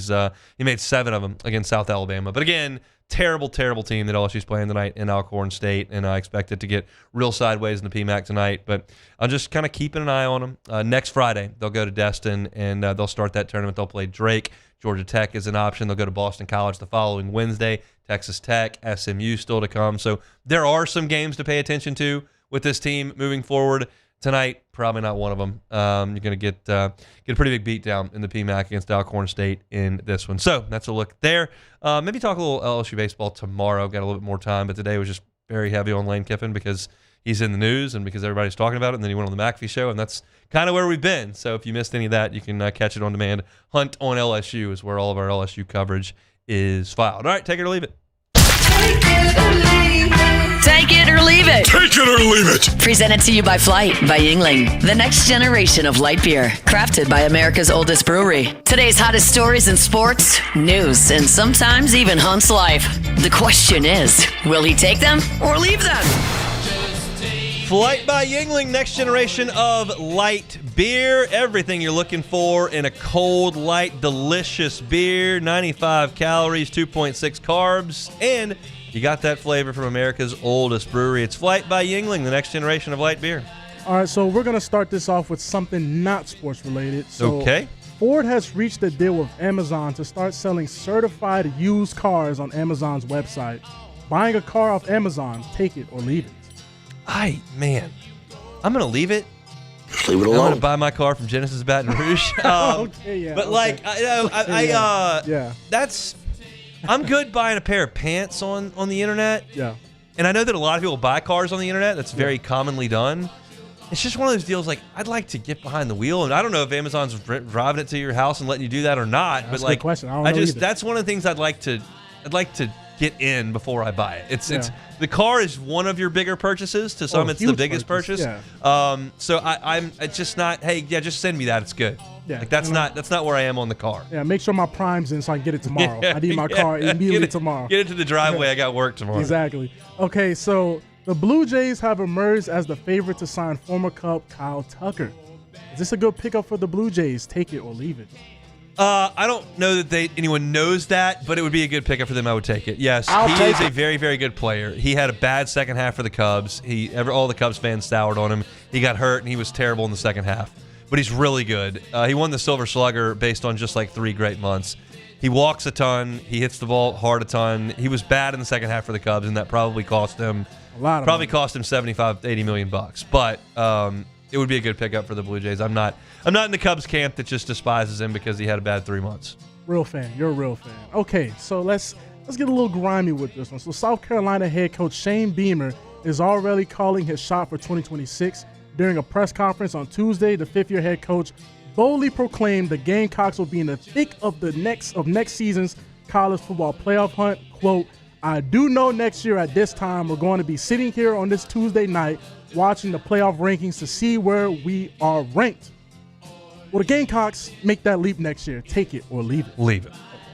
made 7 of them against South Alabama. But again, terrible team that LSU's playing tonight in Alcorn State, and I expect it to get real sideways in the PMAC tonight. But I'm just kind of keeping an eye on them. Next Friday, they'll go to Destin, and they'll start that tournament. They'll play Drake. Georgia Tech is an option. They'll go to Boston College the following Wednesday. Texas Tech, SMU still to come. So there are some games to pay attention to with this team moving forward. Tonight, probably not one of them. You're going to get a pretty big beatdown in the PMAC against Alcorn State in this one. So that's a look there. Maybe talk a little LSU baseball tomorrow. Got a little bit more time, but today was just very heavy on Lane Kiffin because he's in the news and because everybody's talking about it. And then he went on the McAfee show, and that's kind of where we've been. So if you missed any of that, you can catch it on demand. Hunt on LSU is where all of our LSU coverage is filed. All right, take it or leave it. Take it or leave it. Take it or leave it. Take it or leave it. Presented to you by Flight by Yingling, the next generation of light beer, crafted by America's oldest brewery. Today's hottest stories in sports, news, and sometimes even Hunt's life. The question is, will he take them or leave them? Flight by Yingling, next generation of light beer. Everything you're looking for in a cold, light, delicious beer. 95 calories, 2.6 carbs, and you got that flavor from America's oldest brewery. It's Flight by Yingling, the next generation of light beer. All right, so we're going to start this off with something not sports related. So okay. Ford has reached a deal with Amazon to start selling certified used cars on Amazon's website. Buying a car off Amazon, take it or leave it. Man, I'm going to leave it. Just leave it alone. I'm going to buy my car from Genesis Baton Rouge. Okay, yeah. But okay. That's, I'm good buying a pair of pants on the internet. Yeah. And I know that a lot of people buy cars on the internet. That's very commonly done. It's just one of those deals like, I'd like to get behind the wheel. And I don't know if Amazon's driving it to your house and letting you do that or not. That's but a good question. I don't know either. That's one of the things I'd like to get in before I buy it. It's the car is one of your bigger purchases. To some, it's the biggest purchase. Yeah. So I'm it's just not. Hey, yeah, just send me that. It's good. Yeah. Like that's not where I am on the car. Yeah. Make sure my Prime's in so I can get it tomorrow. I need my car immediately tomorrow. Get it to the driveway. I got work tomorrow. Exactly. Okay. So the Blue Jays have emerged as the favorite to sign former Cub Kyle Tucker. Is this a good pickup for the Blue Jays? Take it or leave it. I don't know that anyone knows that, but it would be a good pickup for them. I would take it. Yes, he is a very, very good player. He had a bad second half for the Cubs. All the Cubs fans soured on him. He got hurt, and he was terrible in the second half. But he's really good. He won the Silver Slugger based on just like 3 great months. He walks a ton. He hits the ball hard a ton. He was bad in the second half for the Cubs, and that probably cost him cost him $75-80 million. But it would be a good pickup for the Blue Jays. I'm not in the Cubs camp that just despises him because he had a bad 3 months. Real fan. You're a real fan. Okay, so let's get a little grimy with this one. So South Carolina head coach Shane Beamer is already calling his shot for 2026. During a press conference on Tuesday, the fifth-year head coach boldly proclaimed the Gamecocks will be in the thick of next season's college football playoff hunt. Quote, "I do know next year at this time we're going to be sitting here on this Tuesday night watching the playoff rankings to see where we are ranked." Will the Gamecocks make that leap next year? Take it or leave it? Leave it.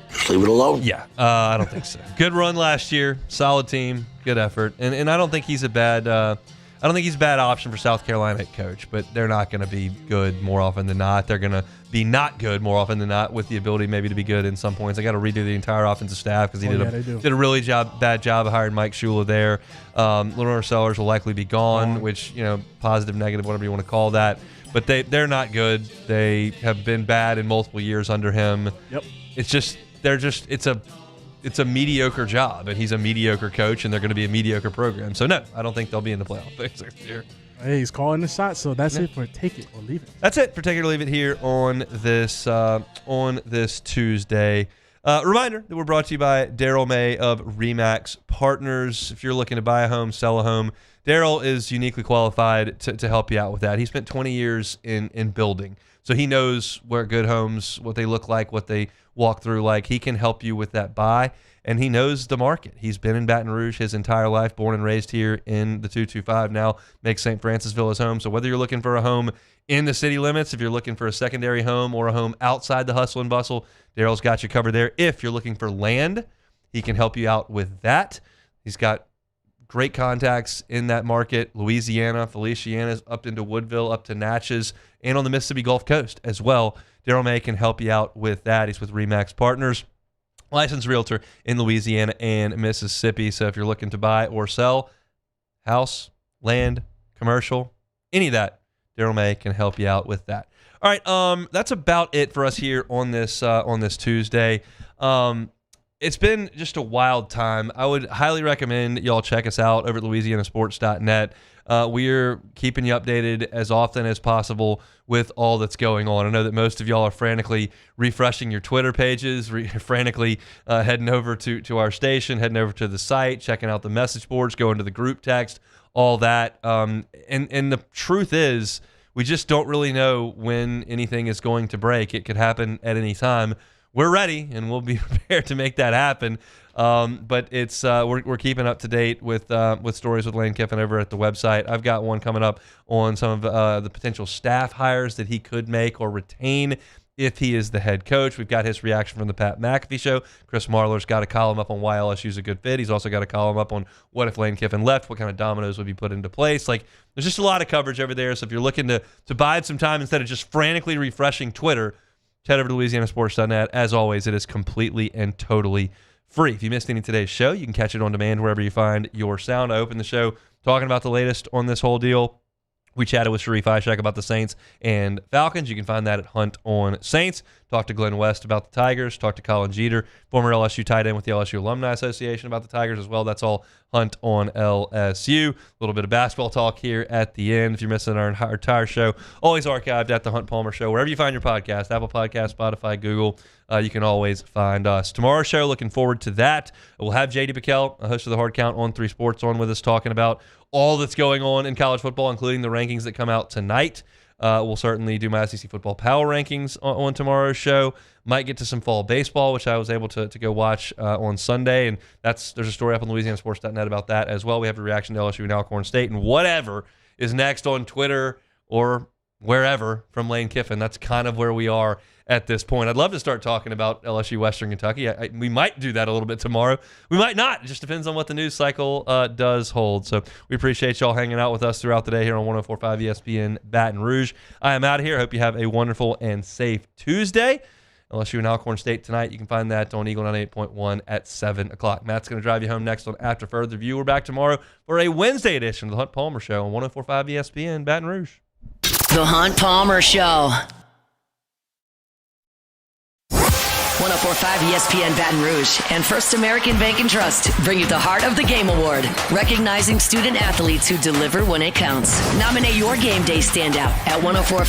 Just leave it alone. Yeah, I don't think so. Good run last year, solid team, good effort, and I don't think he's a bad. I don't think he's a bad option for South Carolina coach, but they're not going to be good more often than not. They're going to be not good more often than not, with the ability maybe to be good in some points. I got to redo the entire offensive staff because he did a really bad job of hiring Mike Shula there. Lenore Sellers will likely be gone, which, positive, negative, whatever you want to call that. But they're not good. They have been bad in multiple years under him. Yep. It's a mediocre job, and he's a mediocre coach, and they're going to be a mediocre program. So no, I don't think they'll be in the playoff next year. Hey, he's calling the shot, so that's it for take it or leave it. That's it for take it or leave it here on this Tuesday. Reminder that we're brought to you by Daryl May of Remax Partners. If you're looking to buy a home, sell a home, Daryl is uniquely qualified to help you out with that. He spent 20 years in building, so he knows where good homes, what they look like, what they walk through like. He can help you with that buy, and he knows the market. He's been in Baton Rouge his entire life, born and raised here in the 225, now makes St. Francisville his home. So whether you're looking for a home in the city limits, if you're looking for a secondary home, or a home outside the hustle and bustle, Daryl's got you covered there. If you're looking for land, he can help you out with that. He's got great contacts in that market: Louisiana, Feliciana, up into Woodville, up to Natchez, and on the Mississippi Gulf Coast as well. Daryl May can help you out with that. He's with Remax Partners, licensed realtor in Louisiana and Mississippi. So if you're looking to buy or sell house, land, commercial, any of that, Daryl May can help you out with that. All right, that's about it for us here on this Tuesday. It's been just a wild time. I would highly recommend y'all check us out over at LouisianaSports.net. We're keeping you updated as often as possible with all that's going on. I know that most of y'all are frantically refreshing your Twitter pages, frantically heading over to our station, heading over to the site, checking out the message boards, going to the group text, all that. And the truth is, we just don't really know when anything is going to break. It could happen at any time. We're ready, and we'll be prepared to make that happen. But it's we're keeping up to date with stories with Lane Kiffin over at the website. I've got one coming up on some of the potential staff hires that he could make or retain if he is the head coach. We've got his reaction from the Pat McAfee show. Chris Marlar's got a column up on why LSU's a good fit. He's also got a column up on what if Lane Kiffin left, what kind of dominoes would be put into place. Like, there's just a lot of coverage over there. So if you're looking to bide some time instead of just frantically refreshing Twitter, head over to LouisianaSports.net. As always, it is completely and totally free. If you missed any of today's show, you can catch it on demand wherever you find your sound. I opened the show talking about the latest on this whole deal. We chatted with Sharif Ishak about the Saints and Falcons. You can find that at Hunt on Saints. Talked to Glenn West about the Tigers. Talked to Colin Jeter, former LSU tight end with the LSU Alumni Association, about the Tigers as well. That's all Hunt on LSU. A little bit of basketball talk here at the end. If you're missing our entire show, always archived at the Hunt Palmer Show. Wherever you find your podcast, Apple Podcasts, Spotify, Google, you can always find us. Tomorrow's show, looking forward to that. We'll have J.D. Pickell, a host of the Hard Count on 3 Sports, on with us talking about all that's going on in college football, including the rankings that come out tonight. We'll certainly do my SEC football power rankings on tomorrow's show. Might get to some fall baseball, which I was able to go watch on Sunday. And there's a story up on LouisianaSports.net about that as well. We have a reaction to LSU and Alcorn State. And whatever is next on Twitter or wherever from Lane Kiffin, that's kind of where we are at this point. I'd love to start talking about LSU Western Kentucky. We might do that a little bit tomorrow. We might not. It just depends on what the news cycle does hold. So we appreciate y'all hanging out with us throughout the day here on 104.5 ESPN Baton Rouge. I am out of here. Hope you have a wonderful and safe Tuesday. LSU and Alcorn State tonight. You can find that on Eagle 98.1 at 7 o'clock. Matt's going to drive you home next on After Further Review. We're back tomorrow for a Wednesday edition of the Hunt Palmer Show on 104.5 ESPN Baton Rouge. The Hunt Palmer Show. 104.5 ESPN Baton Rouge and First American Bank and Trust bring you the Heart of the Game Award, recognizing student athletes who deliver when it counts. Nominate your game day standout at 104.5